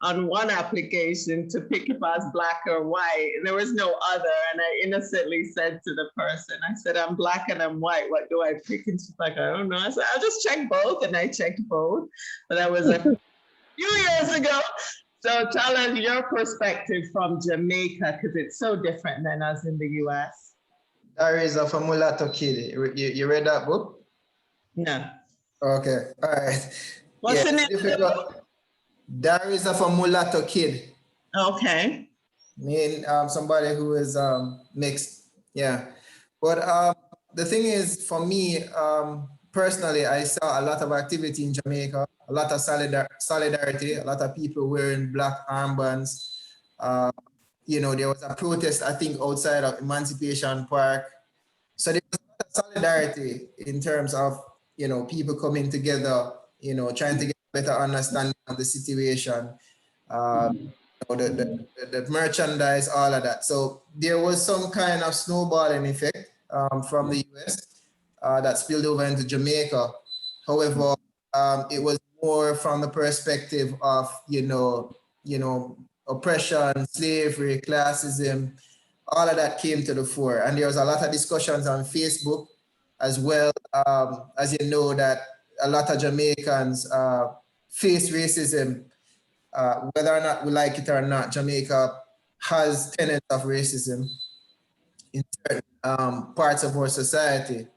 on one application to pick if I was Black or white, and there was no other. And I innocently said to the person, I said, I'm Black and I'm white, what do I pick? And she's like, I don't know. I said, I'll just check both. And I checked both, but that was a few years ago. So tell us your perspective from Jamaica, because it's so different than us in the US. Diaries of a Mulatto Kid. You read that book? No. Okay, all right. What's the name of the book? Diaries of a Mulatto Kid. Okay. Me and somebody who is mixed, yeah. But the thing is, for me, personally, I saw a lot of activity in Jamaica, a lot of solidarity, a lot of people wearing black armbands. You know, there was a protest, I think, outside of Emancipation Park. So there was a lot of solidarity in terms of, you know, people coming together, you know, trying to get better understanding of the situation, you know, the merchandise, all of that. So there was some kind of snowballing effect from the US that spilled over into Jamaica. However, it was more from the perspective of, you know, oppression, slavery, classism, all of that came to the fore. And there was a lot of discussions on Facebook as well, as you know, that a lot of Jamaicans face racism, whether or not we like it or not. Jamaica has tenets of racism in certain parts of our society,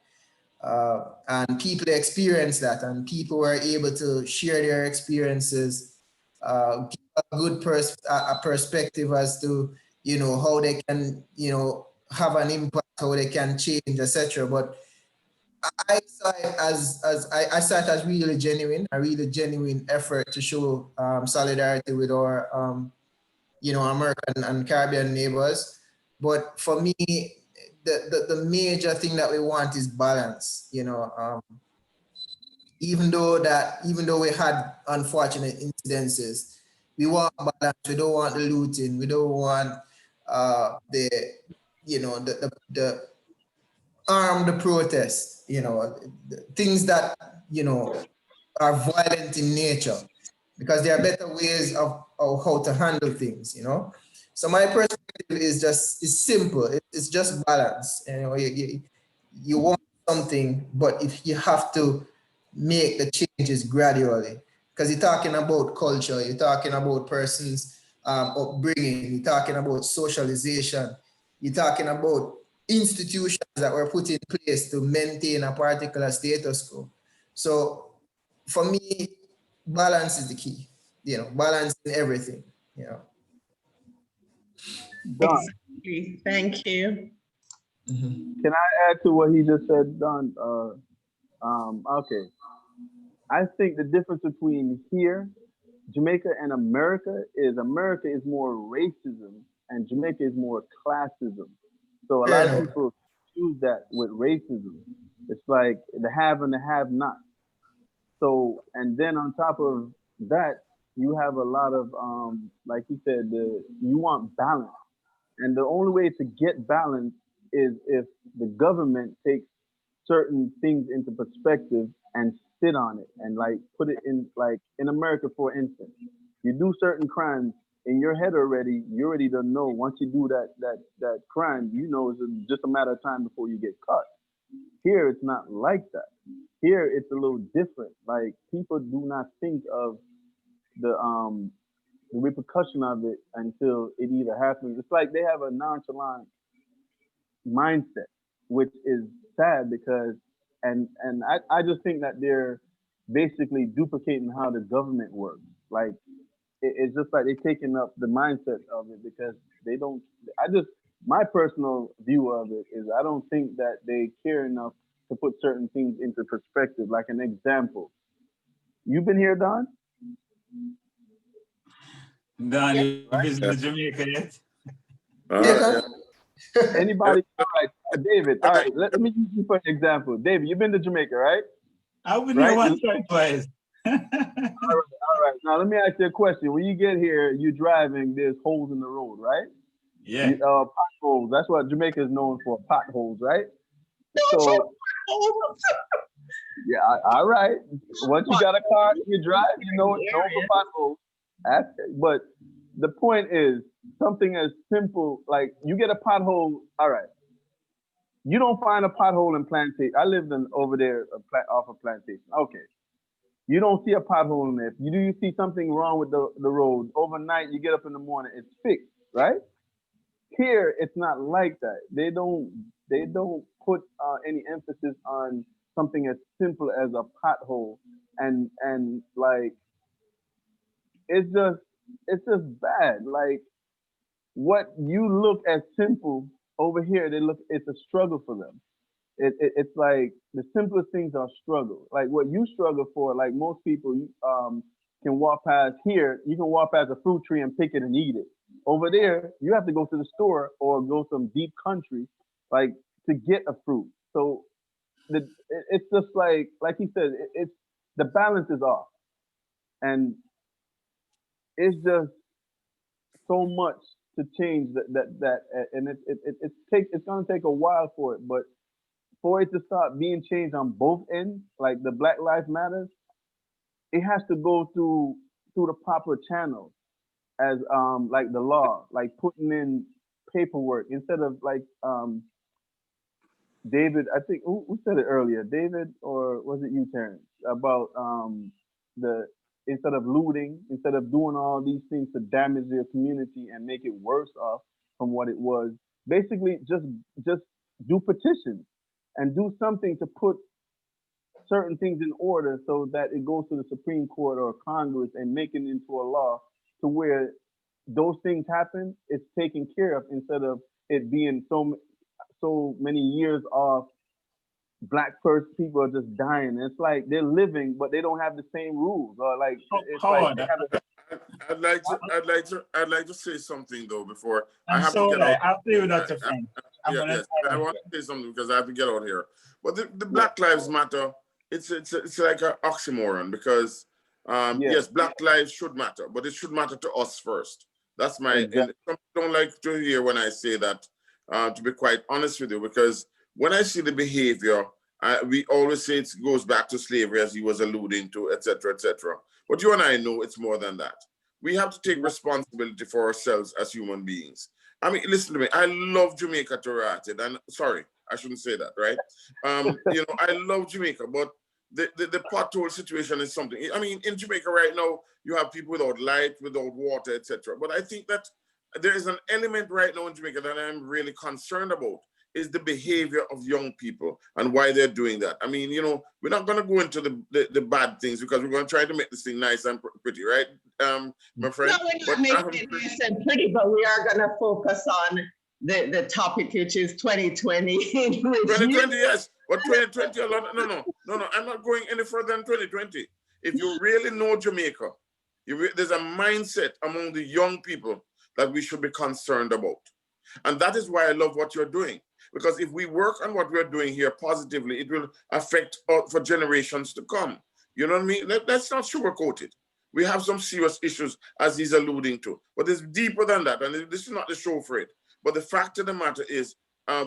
and people experience that, and people were able to share their experiences, give a good perspective as to, you know, how they can, you know, have an impact, how they can change, etc. But I saw it I saw it as really genuine, a really genuine effort to show solidarity with our, you know, American and Caribbean neighbors. But for me, the major thing that we want is balance. You know, even though we had unfortunate incidences, we want balance. We don't want the looting. We don't want the you know the arm the protest, the things that are violent in nature, because there are better ways of how to handle things. So my perspective is simple. It's just balance. You want something, but if you have to make the changes gradually, because you're talking about culture, you're talking about persons' upbringing, you're talking about socialization, you're talking about institutions that were put in place to maintain a particular status quo. So for me, balance is the key. Balance in everything. Don, Exactly. Thank you. can I add to what he just said, Don? Okay. I think the difference between here, Jamaica, and America is more racism and Jamaica is more classism. So a Fair lot of enough. people choose that with racism. It's like the have and the have not. So, and then on top of that, you have a lot of, like you said, you want balance. And the only way to get balance is if the government takes certain things into perspective and sit on it and like put it in, like in America, for instance, you do certain crimes in your head already, you already don't know. Once you do that crime, it's just a matter of time before you get caught. Here, it's not like that. Here, it's a little different. Like people do not think of the repercussion of it until it either happens. It's like they have a nonchalant mindset, which is sad because, and I just think that they're basically duplicating how the government works. Like it's just like they're taking up the mindset of it because they don't. My personal view of it is I don't think that they care enough to put certain things into perspective. Like an example, you've been here, Don? Don, Yep. you visited Jamaica yet? Yeah. Anybody? All right, David. All right, let me use you for an example. David, you've been to Jamaica, right? I've been Right. here once or twice. All right. Now let me ask you a question. When you get here, you're driving. There's holes in the road, right? Yeah. Potholes. That's what Jamaica is known for. Potholes, right? So yeah. All right. Once you got a car, you drive. You know it's known for potholes. But the point is something as simple like you get a pothole. All right. You don't find a pothole in Plantation. I lived over there off of Plantation. Okay. You don't see a pothole in there. You see something wrong with the road. Overnight, you get up in the morning, it's fixed, right? Here, it's not like that. They don't put any emphasis on something as simple as a pothole, and like it's just bad. Like what you look as simple over here, it's a struggle for them. It's like the simplest things are struggle. Like what you struggle for, like most people can walk past here, you can walk past a fruit tree and pick it and eat it. Over there, you have to go to the store or go some deep country, like to get a fruit. So it's just like he said, it's the balance is off, and it's just so much to change that, and it's gonna take a while for it, but for it to start being changed on both ends, like the Black Lives Matters, it has to go through the proper channels as like the law, like putting in paperwork instead of like David, I think who said it earlier, David, or was it you, Terrence, about the instead of looting, instead of doing all these things to damage their community and make it worse off from what it was, basically just do petitions and do something to put certain things in order so that it goes to the Supreme Court or Congress and make it into a law to where those things happen, it's taken care of instead of it being so many years off. Black first people are just dying. It's like they're living, but they don't have the same rules. Or like it's like they have I'd like to say something though before I I'm have so to get out. I'll play with Dr. Frank. Yes, I want to say something because I have to get out here. But the Black Lives Matter, it's like an oxymoron because yes, Black lives should matter, but it should matter to us first. That's my, Exactly. and some people don't like to hear when I say that, to be quite honest with you, because when I see the behavior, we always say it goes back to slavery, as he was alluding to, et cetera, et cetera. But you and I know it's more than that. We have to take responsibility for ourselves as human beings. I mean, listen to me. I love Jamaica to rat it. And sorry, I shouldn't say that, right? I love Jamaica, but the pothole situation is something. I mean, in Jamaica right now, you have people without light, without water, etc. But I think that there is an element right now in Jamaica that I'm really concerned about, is the behavior of young people and why they're doing that. I mean, we're not going to go into the bad things, because we're going to try to make this thing nice and pretty, right, my friend? No, we're not making it nice and pretty, but we are going to focus on the topic, which is 2020. 2020, yes, but 2020, no, I'm not going any further than 2020. If you really know Jamaica, there's a mindset among the young people that we should be concerned about. And that is why I love what you're doing. Because if we work on what we're doing here positively, it will affect for generations to come. You know what I mean? Let's not sugarcoat it. We have some serious issues, as he's alluding to, but it's deeper than that. And this is not the show for it. But the fact of the matter is,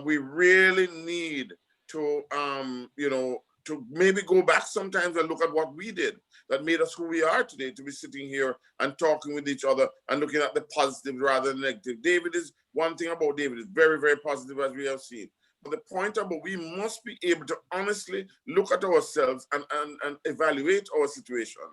we really need to, to maybe go back sometimes and look at what we did that made us who we are today, to be sitting here and talking with each other and looking at the positive rather than negative. One thing about David is very, very positive, as we have seen. But the point about, we must be able to honestly look at ourselves and evaluate our situation.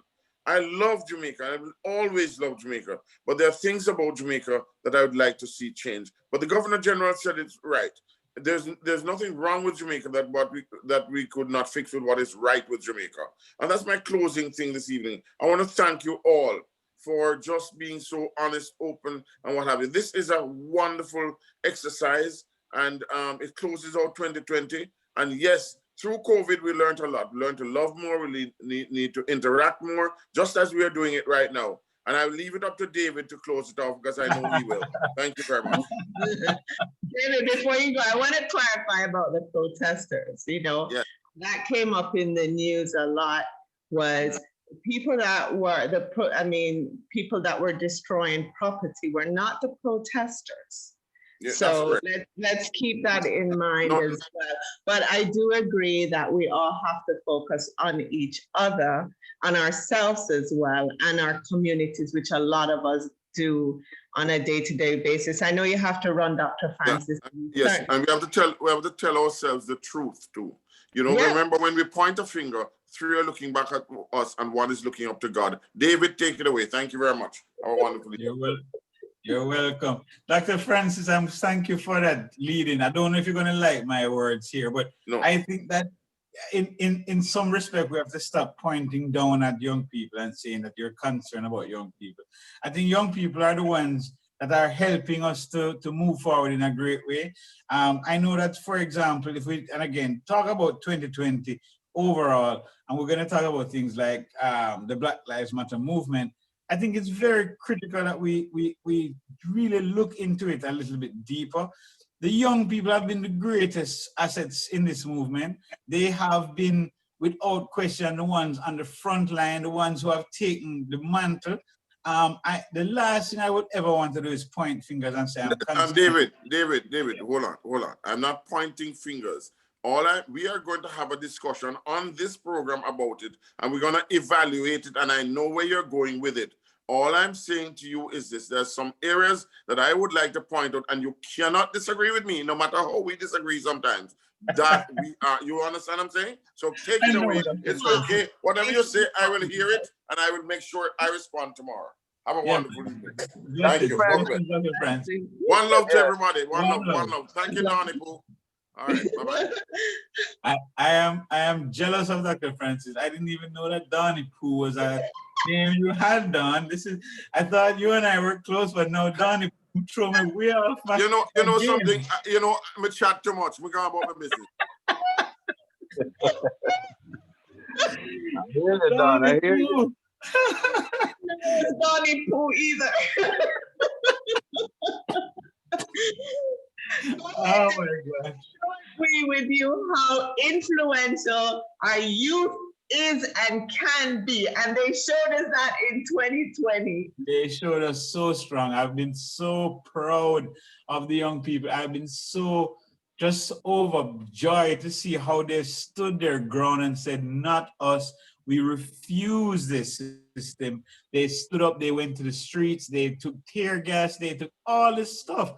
I love Jamaica. I will always love Jamaica. But there are things about Jamaica that I would like to see change. But the Governor General said it's right. There's nothing wrong with Jamaica that we could not fix with what is right with Jamaica. And that's my closing thing this evening. I want to thank you all for just being so honest, open, and what have you. This is a wonderful exercise, and it closes out 2020. And yes, through COVID, we learned a lot. We learned to love more. We need to interact more, just as we are doing it right now. And I'll leave it up to David to close it off, because I know he will. Thank you very much. David, before you go, I want to clarify about the protesters. Yeah. That came up in the news a lot, was people that were people that were destroying property were not the protesters. Yeah, so let's keep that in mind as well. But I do agree that we all have to focus on each other, on ourselves as well, and our communities, which a lot of us do on a day-to-day basis. I know you have to run, Dr. Francis. Yes, and we have to tell ourselves the truth too. Remember, when we point a finger, three are looking back at us and one is looking up to God. David, take it away. Thank you very much. Have a wonderful day. You're welcome. Dr. Francis, thank you for that leading. I don't know if you're going to like my words here, but no. I think that in some respect, we have to stop pointing down at young people and saying that you're concerned about young people. I think young people are the ones that are helping us to move forward in a great way. I know that, for example, if we, and again, talk about 2020 overall, and we're going to talk about things like the Black Lives Matter movement, I think it's very critical that we really look into it a little bit deeper. The young people have been the greatest assets in this movement. They have been, without question, the ones on the front line, the ones who have taken the mantle. The last thing I would ever want to do is point fingers and say, David, hold on. I'm not pointing fingers. We are going to have a discussion on this program about it, and we're going to evaluate it, and I know where you're going with it. All I'm saying to you is this: there's some areas that I would like to point out, and you cannot disagree with me, no matter how we disagree sometimes. That you understand what I'm saying? So take it away. It's okay. Whatever you say, I will hear it, and I will make sure I respond tomorrow. Have a wonderful evening. Thank you. One love to everybody. One love. Thank you, Donnie Pooh. All right, bye-bye. I am jealous of Dr. Francis. I didn't even know that Donnie Pooh was a name you had, Don. I thought you and I were close, but now Donnie Pooh threw me way off my You know something, I chat too much. We go about my business. I hear you, Don. I hear you. Donnie Pooh either. Oh my gosh. I agree with you how influential our youth is and can be. And they showed us that in 2020. They showed us so strong. I've been so proud of the young people. I've been so just overjoyed to see how they stood their ground and said, not us. We refuse this system. They stood up, they went to the streets, they took tear gas, they took all this stuff.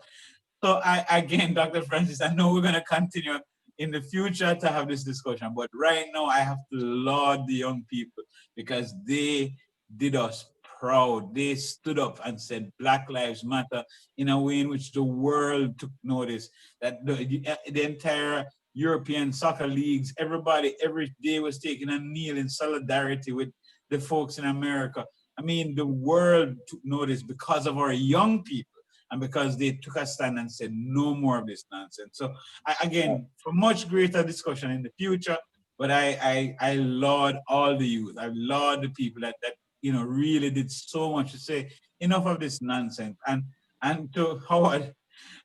So again, Dr. Francis, I know we're going to continue in the future to have this discussion, but right now I have to laud the young people because they did us proud. They stood up and said Black Lives Matter in a way in which the world took notice, that the entire European soccer leagues, everybody every day was taking a kneel in solidarity with the folks in America. I mean, the world took notice because of our young people and because they took a stand and said no more of this nonsense. So again, for much greater discussion in the future, but I laud all the youth. I laud the people that really did so much to say enough of this nonsense. And to Howard,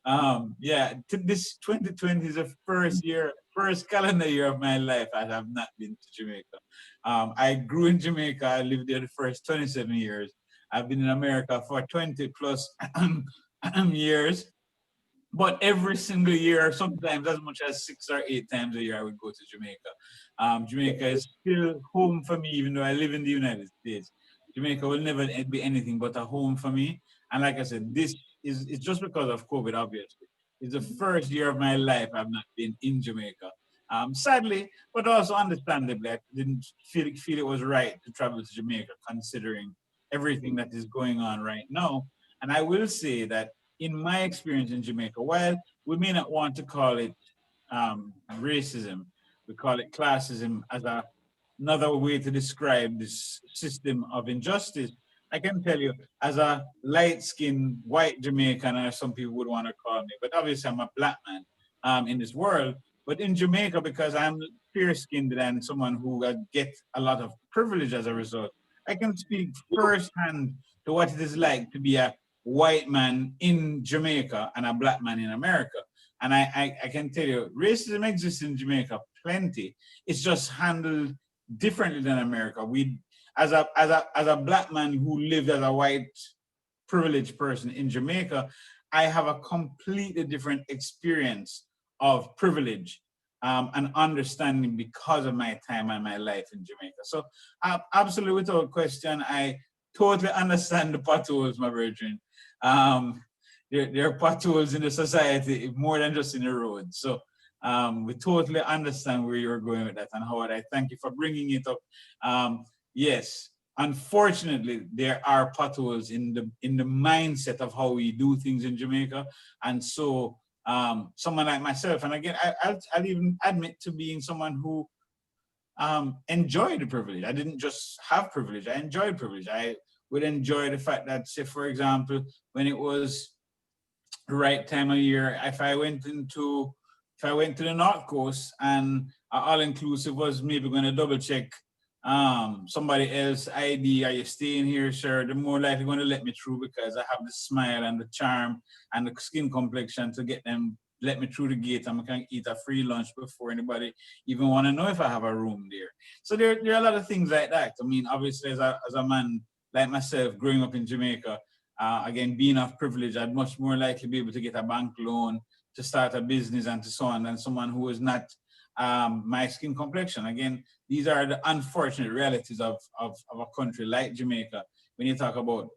this 2020 is the first calendar year of my life I have not been to Jamaica. I grew in Jamaica. I lived there the first 27 years. I've been in America for 20 plus years. But every single year, sometimes as much as 6 or 8 times a year, I would go to Jamaica. Jamaica is still home for me, even though I live in the United States. Jamaica will never be anything but a home for me. And like I said, it's just because of COVID, obviously. It's the first year of my life I've not been in Jamaica. Sadly, but also understandably, I didn't feel it was right to travel to Jamaica, considering everything that is going on right now. And I will say that in my experience in Jamaica, while we may not want to call it racism, we call it classism as another way to describe this system of injustice. I can tell you, as a light-skinned white Jamaican, as some people would want to call me, but obviously I'm a Black man in this world. But in Jamaica, because I'm fair-skinned and someone who gets a lot of privilege as a result, I can speak firsthand to what it is like to be a white man in Jamaica and a Black man in America. And I can tell you, racism exists in Jamaica plenty. It's just handled differently than America. As a Black man who lived as a white privileged person in Jamaica, I have a completely different experience of privilege and understanding because of my time and my life in Jamaica. So absolutely without question, I totally understand the potholes, my brethren. There are potholes in the society more than just in the road. So we totally understand where you're going with that. And Howard, I thank you for bringing it up. Yes, unfortunately, there are potholes in the mindset of how we do things in Jamaica. And so someone like myself, and again, I'll even admit to being someone who enjoyed the privilege. I didn't just have privilege, I enjoyed privilege. I would enjoy the fact that, say, for example, when it was the right time of year, if I went to the North Coast and all-inclusive was maybe going to double check somebody else's ID, are you staying here, sir? They're more likely going to let me through because I have the smile and the charm and the skin complexion to let me through the gate, and I can eat a free lunch before anybody even want to know if I have a room there. So there are a lot of things like that. I mean, obviously, as a man like myself, growing up in Jamaica, again, being of privilege, I'd much more likely be able to get a bank loan to start a business and so on than someone who is not my skin complexion. Again, these are the unfortunate realities of a country like Jamaica. When you talk about,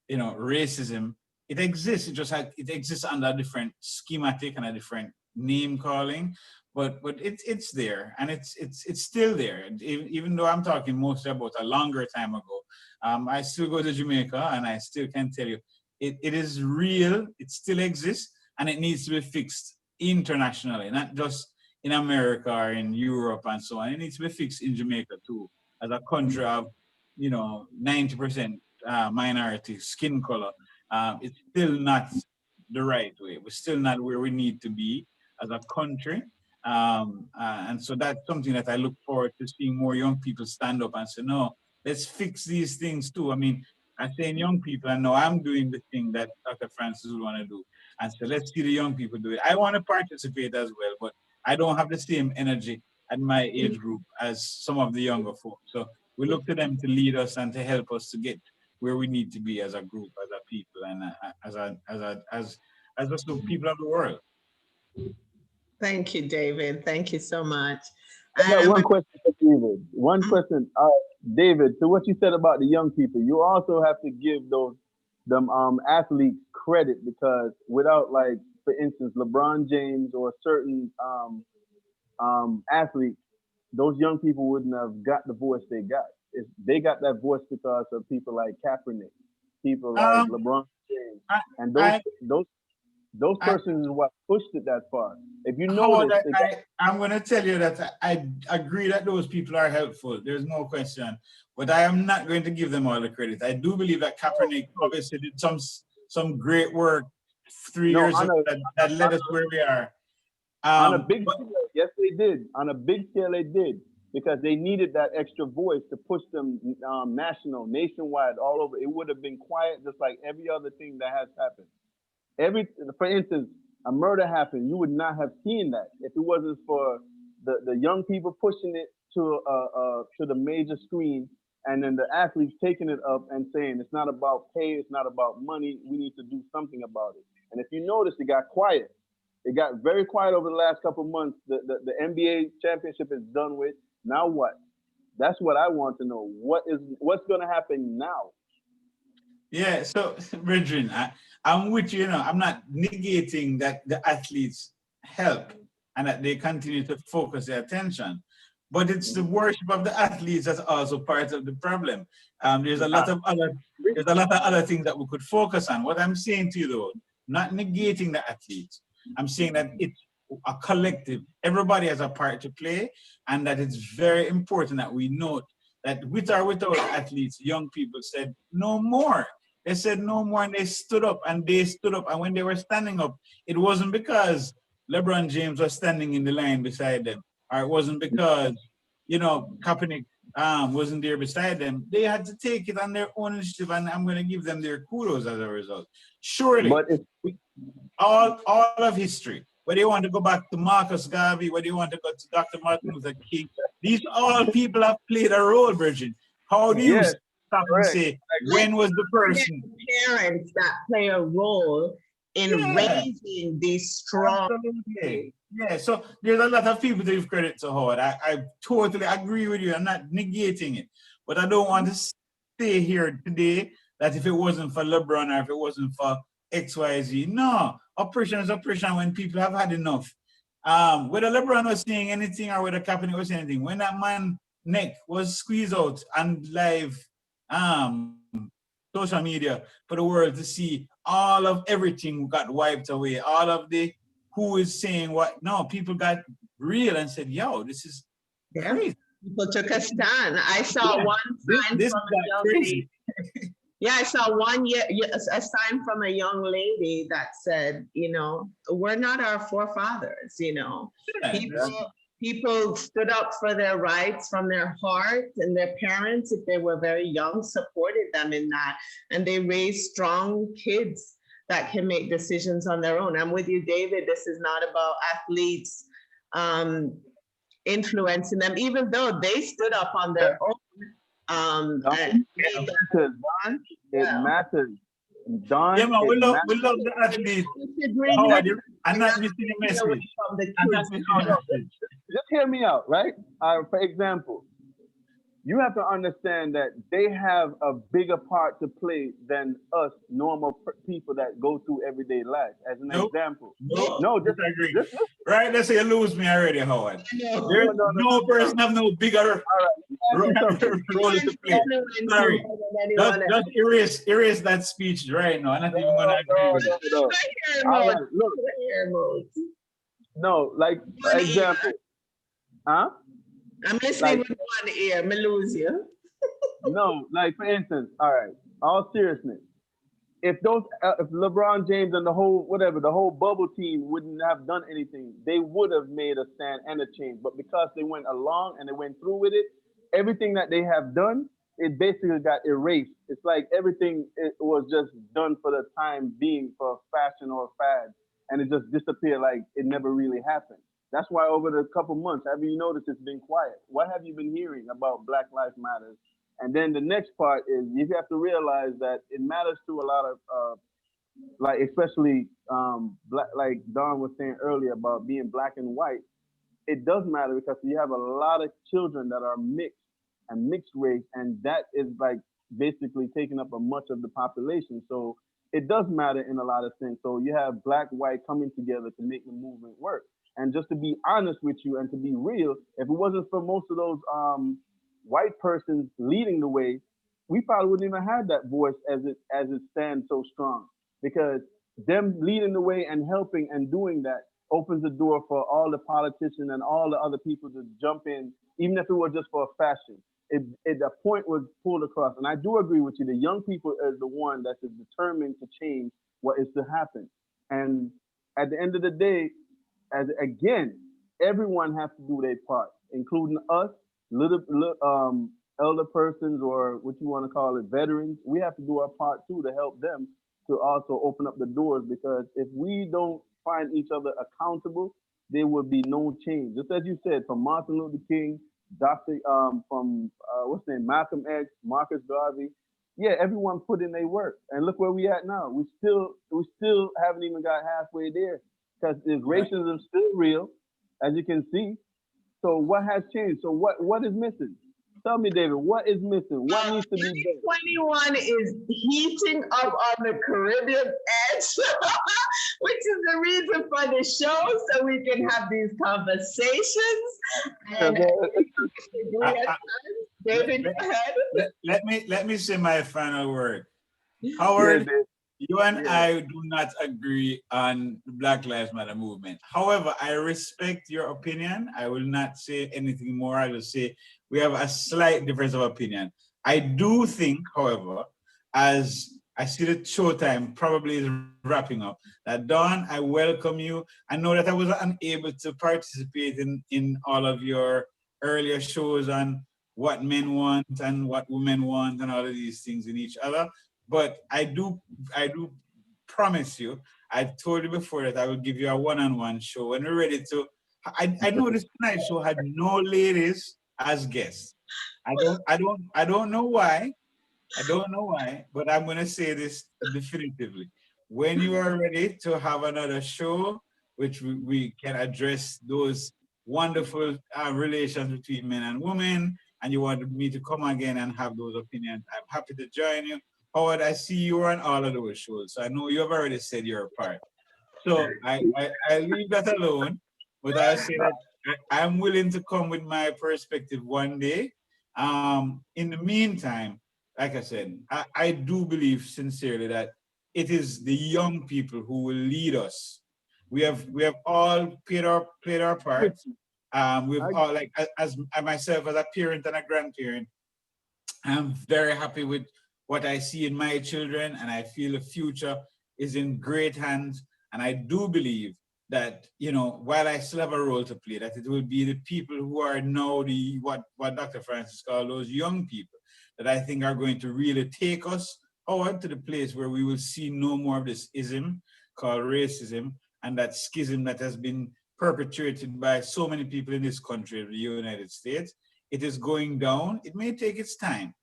racism, it exists. It exists under a different schematic and a different name calling, but it's there, and it's still there. Even though I'm talking mostly about a longer time ago, I still go to Jamaica, and I still can tell you, it is real. It still exists, and it needs to be fixed internationally, not just in America or in Europe and so on. It needs to be fixed in Jamaica too, as a country of 90% minority skin color. It's still not the right way. We're still not where we need to be as a country. And so that's something that I look forward to seeing more young people stand up and say, no, let's fix these things too. I mean, I'm saying young people, I know I'm doing the thing that Dr. Francis would want to do. And so let's see the young people do it. I want to participate as well, but I don't have the same energy at my age group as some of the younger folks. So we look to them to lead us and to help us to get where we need to be as a group, as a people, and as the people of the world. Thank you, David. Thank you so much. I got one Um, question for David. One question, David. To what you said about the young people, you also have to give them athletes credit, because without, like, for instance, LeBron James or certain athletes, those young people wouldn't have got the voice they got. They got that voice because of people like Kaepernick, people like Um, LeBron James, I, and I, those I, persons is what pushed it that far. If you Howard, notice, they got, I'm going to tell you that I agree that those people are helpful. There's no question. But I am not going to give them all the credit. I do believe that Kaepernick obviously did some great work 3 years on ago that led us where we are. a big But scale, yes, they did. On a big scale, they did, because they needed that extra voice to push them nationwide, all over. It would have been quiet, just like every other thing that has happened. For instance, a murder happened, you would not have seen that if it wasn't for the young people pushing it to the major screen, and then the athletes taking it up and saying it's not about pay, it's not about money, we need to do something about it. And if you notice, it got quiet. It got very quiet over the last couple of months. The NBA championship is done with. Now what? That's what I want to know. What's going to happen now? yeah, so Brethren, I'm with you. I'm not negating that the athletes help and that they continue to focus their attention, but it's the worship of the athletes that's also part of the problem. There's a lot of other things that we could focus on. What I'm saying to you though, not negating the athletes, I'm saying that it's a collective. Everybody has a part to play, and that it's very important that we note that with or without athletes, young people said no more. They said no more, and they stood up, and they stood up. And when they were standing up, it wasn't because LeBron James was standing in the line beside them, or it wasn't because, Kaepernick wasn't there beside them. They had to take it on their own initiative, and I'm going to give them their kudos as a result. Surely, But it's all of history, whether you want to go back to Marcus Garvey, whether you want to go to Dr. Martin Luther King, these all people have played a role, Virgin. How do you yes, stop and correct. say, when was the person? Parents that play a role in Yeah. raising these strong. Absolutely. Yeah, so there's a lot of people to give credit to Howard. I totally agree with you. I'm not negating it. But I don't want to stay here today that if it wasn't for LeBron or if it wasn't for XYZ. No, oppression is oppression when people have had enough. Whether LeBron was saying anything or whether Kaepernick was saying anything, when that man neck was squeezed out and live social media for the world to see, all of everything got wiped away. All of the who is saying what. No, people got real and said, yo, this is crazy. People took a stand. I saw one sign This from a young lady. Yeah, I saw a sign from a young lady that said, we're not our forefathers, People stood up for their rights from their heart, and their parents, if they were very young, supported them in that. And they raised strong kids that can make decisions on their own. I'm with you, David. This is not about athletes influencing them, even though they stood up on their own. It matters. Don, yeah, man, we love the athletes. I'm not missing the message. Just hear me out, right? For example, you have to understand that they have a bigger part to play than us normal people that go through everyday life. As an example. No, just agree. Right? Let's say you lose me already, Howard. There's no person have no bigger role to play. Sorry. Just erase that speech right now. I'm not even gonna agree with it. All right, look. No, like for example. Huh? I'm listening with one ear. Me lose you. No, like for instance, all right, all seriousness. If LeBron James and the whole bubble team wouldn't have done anything, they would have made a stand and a change. But because they went along and they went through with it, everything that they have done, it basically got erased. It's like everything it was just done for the time being, for fashion or fad, and it just disappeared like it never really happened. That's why over the couple months, have you noticed it's been quiet? What have you been hearing about Black Lives Matter? And then the next part is you have to realize that it matters to a lot of like especially black, like Don was saying earlier about being black and white. It does matter because you have a lot of children that are mixed and mixed race, and that is like basically taking up a much of the population. So it does matter in a lot of things. So you have black, white coming together to make the movement work. And just to be honest with you and to be real, if it wasn't for most of those white persons leading the way, we probably wouldn't even have that voice as it stands so strong. Because them leading the way and helping and doing that opens the door for all the politicians and all the other people to jump in, even if it was just for a fashion. The point was pulled across. And I do agree with you. The young people is the one that is determined to change what is to happen. And at the end of the day, as again, everyone has to do their part, including us, elder persons, or what you want to call it, veterans. We have to do our part too to help them to also open up the doors, because if we don't find each other accountable, there will be no change. Just as you said, from Martin Luther King, what's his name, Malcolm X, Marcus Garvey. Yeah, everyone put in their work, and look where we at now. We still haven't even got halfway there, because racism still real, as you can see. So what has changed? So what is missing? Tell me, David, what is missing? What needs to be done? 2021 is heating up on the Caribbean edge, which is the reason for the show, so we can have these conversations. And David, go ahead. Let me say my final word. Howard, you and I do not agree on the Black Lives Matter movement. However, I respect your opinion. I will not say anything more. I will say we have a slight difference of opinion. I do think, however, as I see the showtime probably is wrapping up, that Dawn, I welcome you. I know that I was unable to participate in all of your earlier shows on what men want and what women want and all of these things in each other. But I do promise you, I've told you before that I will give you a one-on-one show when we're ready to. I know this tonight's show had no ladies as guests. I don't know why. I don't know why, but I'm gonna say this definitively. When you are ready to have another show, which we can address those wonderful relations between men and women, and you want me to come again and have those opinions, I'm happy to join you. Howard, I see you on all of those shows, so I know you've already said your part. So I leave that alone, but I say that I'm willing to come with my perspective one day. In the meantime, like I said, I do believe sincerely that it is the young people who will lead us. We have all played our parts. We've all, like as myself as a parent and a grandparent, I'm very happy with what I see in my children, and I feel the future is in great hands. And I do believe that, you know, while I still have a role to play, that it will be the people who are now what Dr. Francis called those young people, that I think are going to really take us forward to the place where we will see no more of this ism called racism and that schism that has been perpetrated by so many people in this country, the United States. It is going down. It may take its time.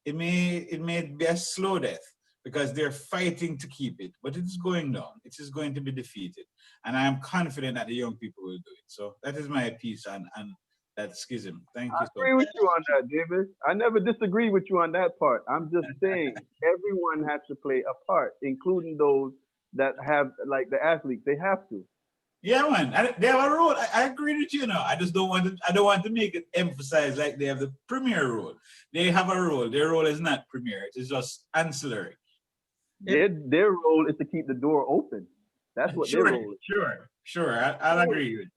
It may be a slow death because they're fighting to keep it, but it is going down. It is going to be defeated. And I am confident that the young people will do it. So that is my piece on that schism. Thank you. I agree with you on that, David. I never disagree with you on that part. I'm just saying everyone has to play a part, including those that have, like the athletes, they have to. Yeah, man. They have a role. I agree with you now. I just don't want to make it emphasize like they have the premier role. They have a role. Their role is not premier. It is just ancillary. Their role is to keep the door open. That's what their role is. Sure. I'll agree with you.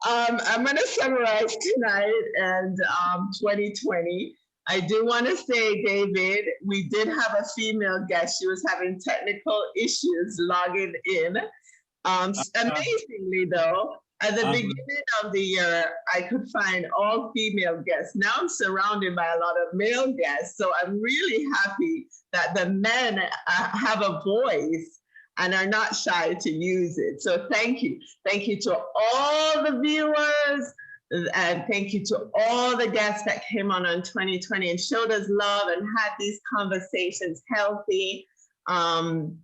I'm going to summarize tonight and 2020. I do want to say, David, we did have a female guest. She was having technical issues logging in. Amazingly though, at the beginning of the year, I could find all female guests. Now I'm surrounded by a lot of male guests. So I'm really happy that the men have a voice and are not shy to use it. So thank you. Thank you to all the viewers, and thank you to all the guests that came on 2020 and showed us love and had these conversations healthy. And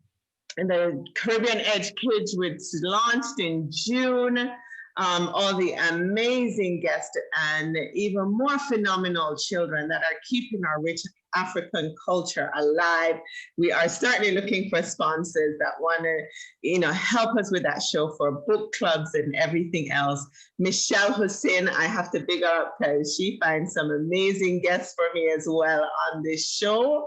the Caribbean Edge Kids, which launched in June. All the amazing guests and even more phenomenal children that are keeping our rich African culture alive. We are certainly looking for sponsors that want to, help us with that show for book clubs and everything else. Michelle Hussein, I have to big her up because she finds some amazing guests for me as well on this show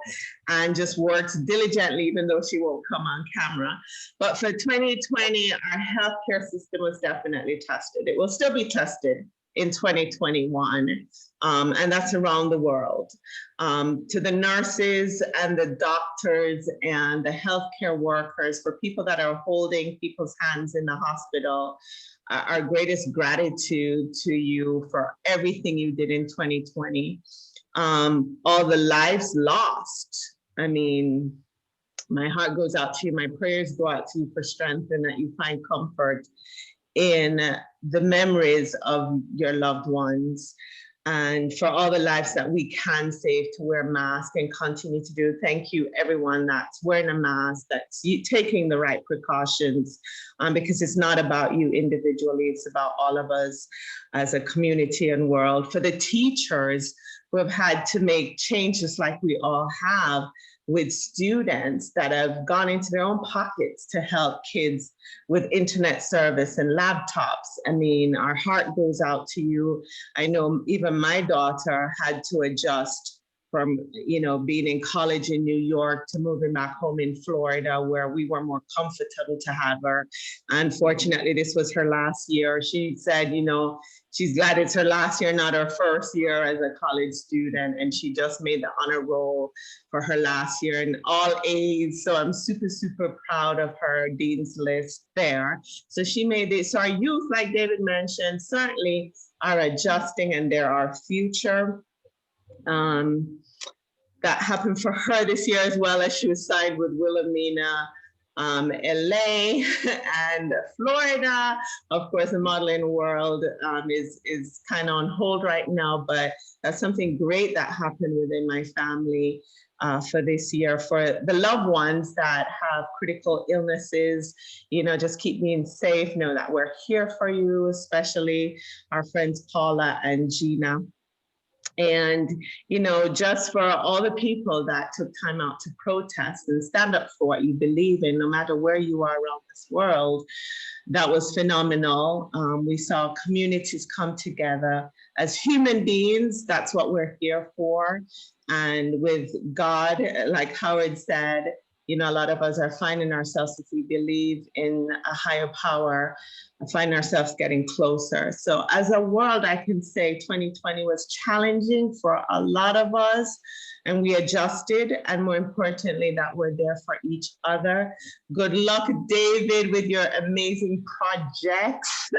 and just works diligently, even though she won't come on camera. But for 2020, our healthcare system was definitely tested. It will still be tested in 2021, and that's around the world. To the nurses and the doctors and the healthcare workers, for people that are holding people's hands in the hospital, our greatest gratitude to you for everything you did in 2020. All the lives lost. I mean, my heart goes out to you. My prayers go out to you for strength and that you find comfort in the memories of your loved ones, and for all the lives that we can save to wear masks and continue to do. Thank you, everyone that's wearing a mask, that's taking the right precautions, because it's not about you individually, it's about all of us as a community and world. For the teachers who have had to make changes like we all have, with students that have gone into their own pockets to help kids with internet service and laptops. I mean, our heart goes out to you. I know even my daughter had to adjust from, being in college in New York to moving back home in Florida, where we were more comfortable to have her. Unfortunately, this was her last year. She said, she's glad it's her last year, not her first year as a college student. And she just made the honor roll for her last year and all A's. So I'm super, super proud of her Dean's List there. So she made it. So our youth, like David mentioned, certainly are adjusting, and they're our future. That happened for her this year as well, as she was signed with Wilhelmina, LA and Florida. Of course, the modeling world is kind of on hold right now, but that's something great that happened within my family for this year. For the loved ones that have critical illnesses, just keep being safe. Know that we're here for you, especially our friends Paula and Gina. And, just for all the people that took time out to protest and stand up for what you believe in, no matter where you are around this world, that was phenomenal. We saw communities come together as human beings. That's what we're here for. And with God, like Howard said, a lot of us are finding ourselves, if we believe in a higher power, find ourselves getting closer. So as a world, I can say 2020 was challenging for a lot of us, and we adjusted, and more importantly, that we're there for each other. Good luck, David, with your amazing projects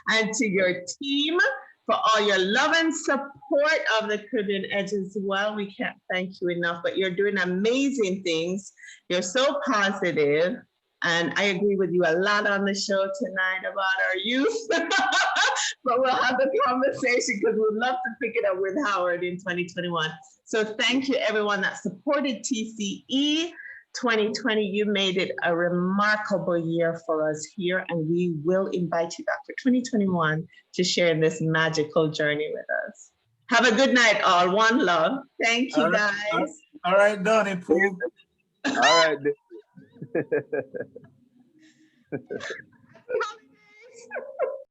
and to your team for all your love and support of the Caribbean Edge as well. We can't thank you enough, but you're doing amazing things. You're so positive. And I agree with you a lot on the show tonight about our youth, but we'll have the conversation because we'd love to pick it up with Howard in 2021. So thank you everyone that supported TCE 2020. You made it a remarkable year for us here, and we will invite you back for 2021 to share in this magical journey with us. Have a good night, all. One love. Thank you, guys. All right, Donnie Pooh. All right.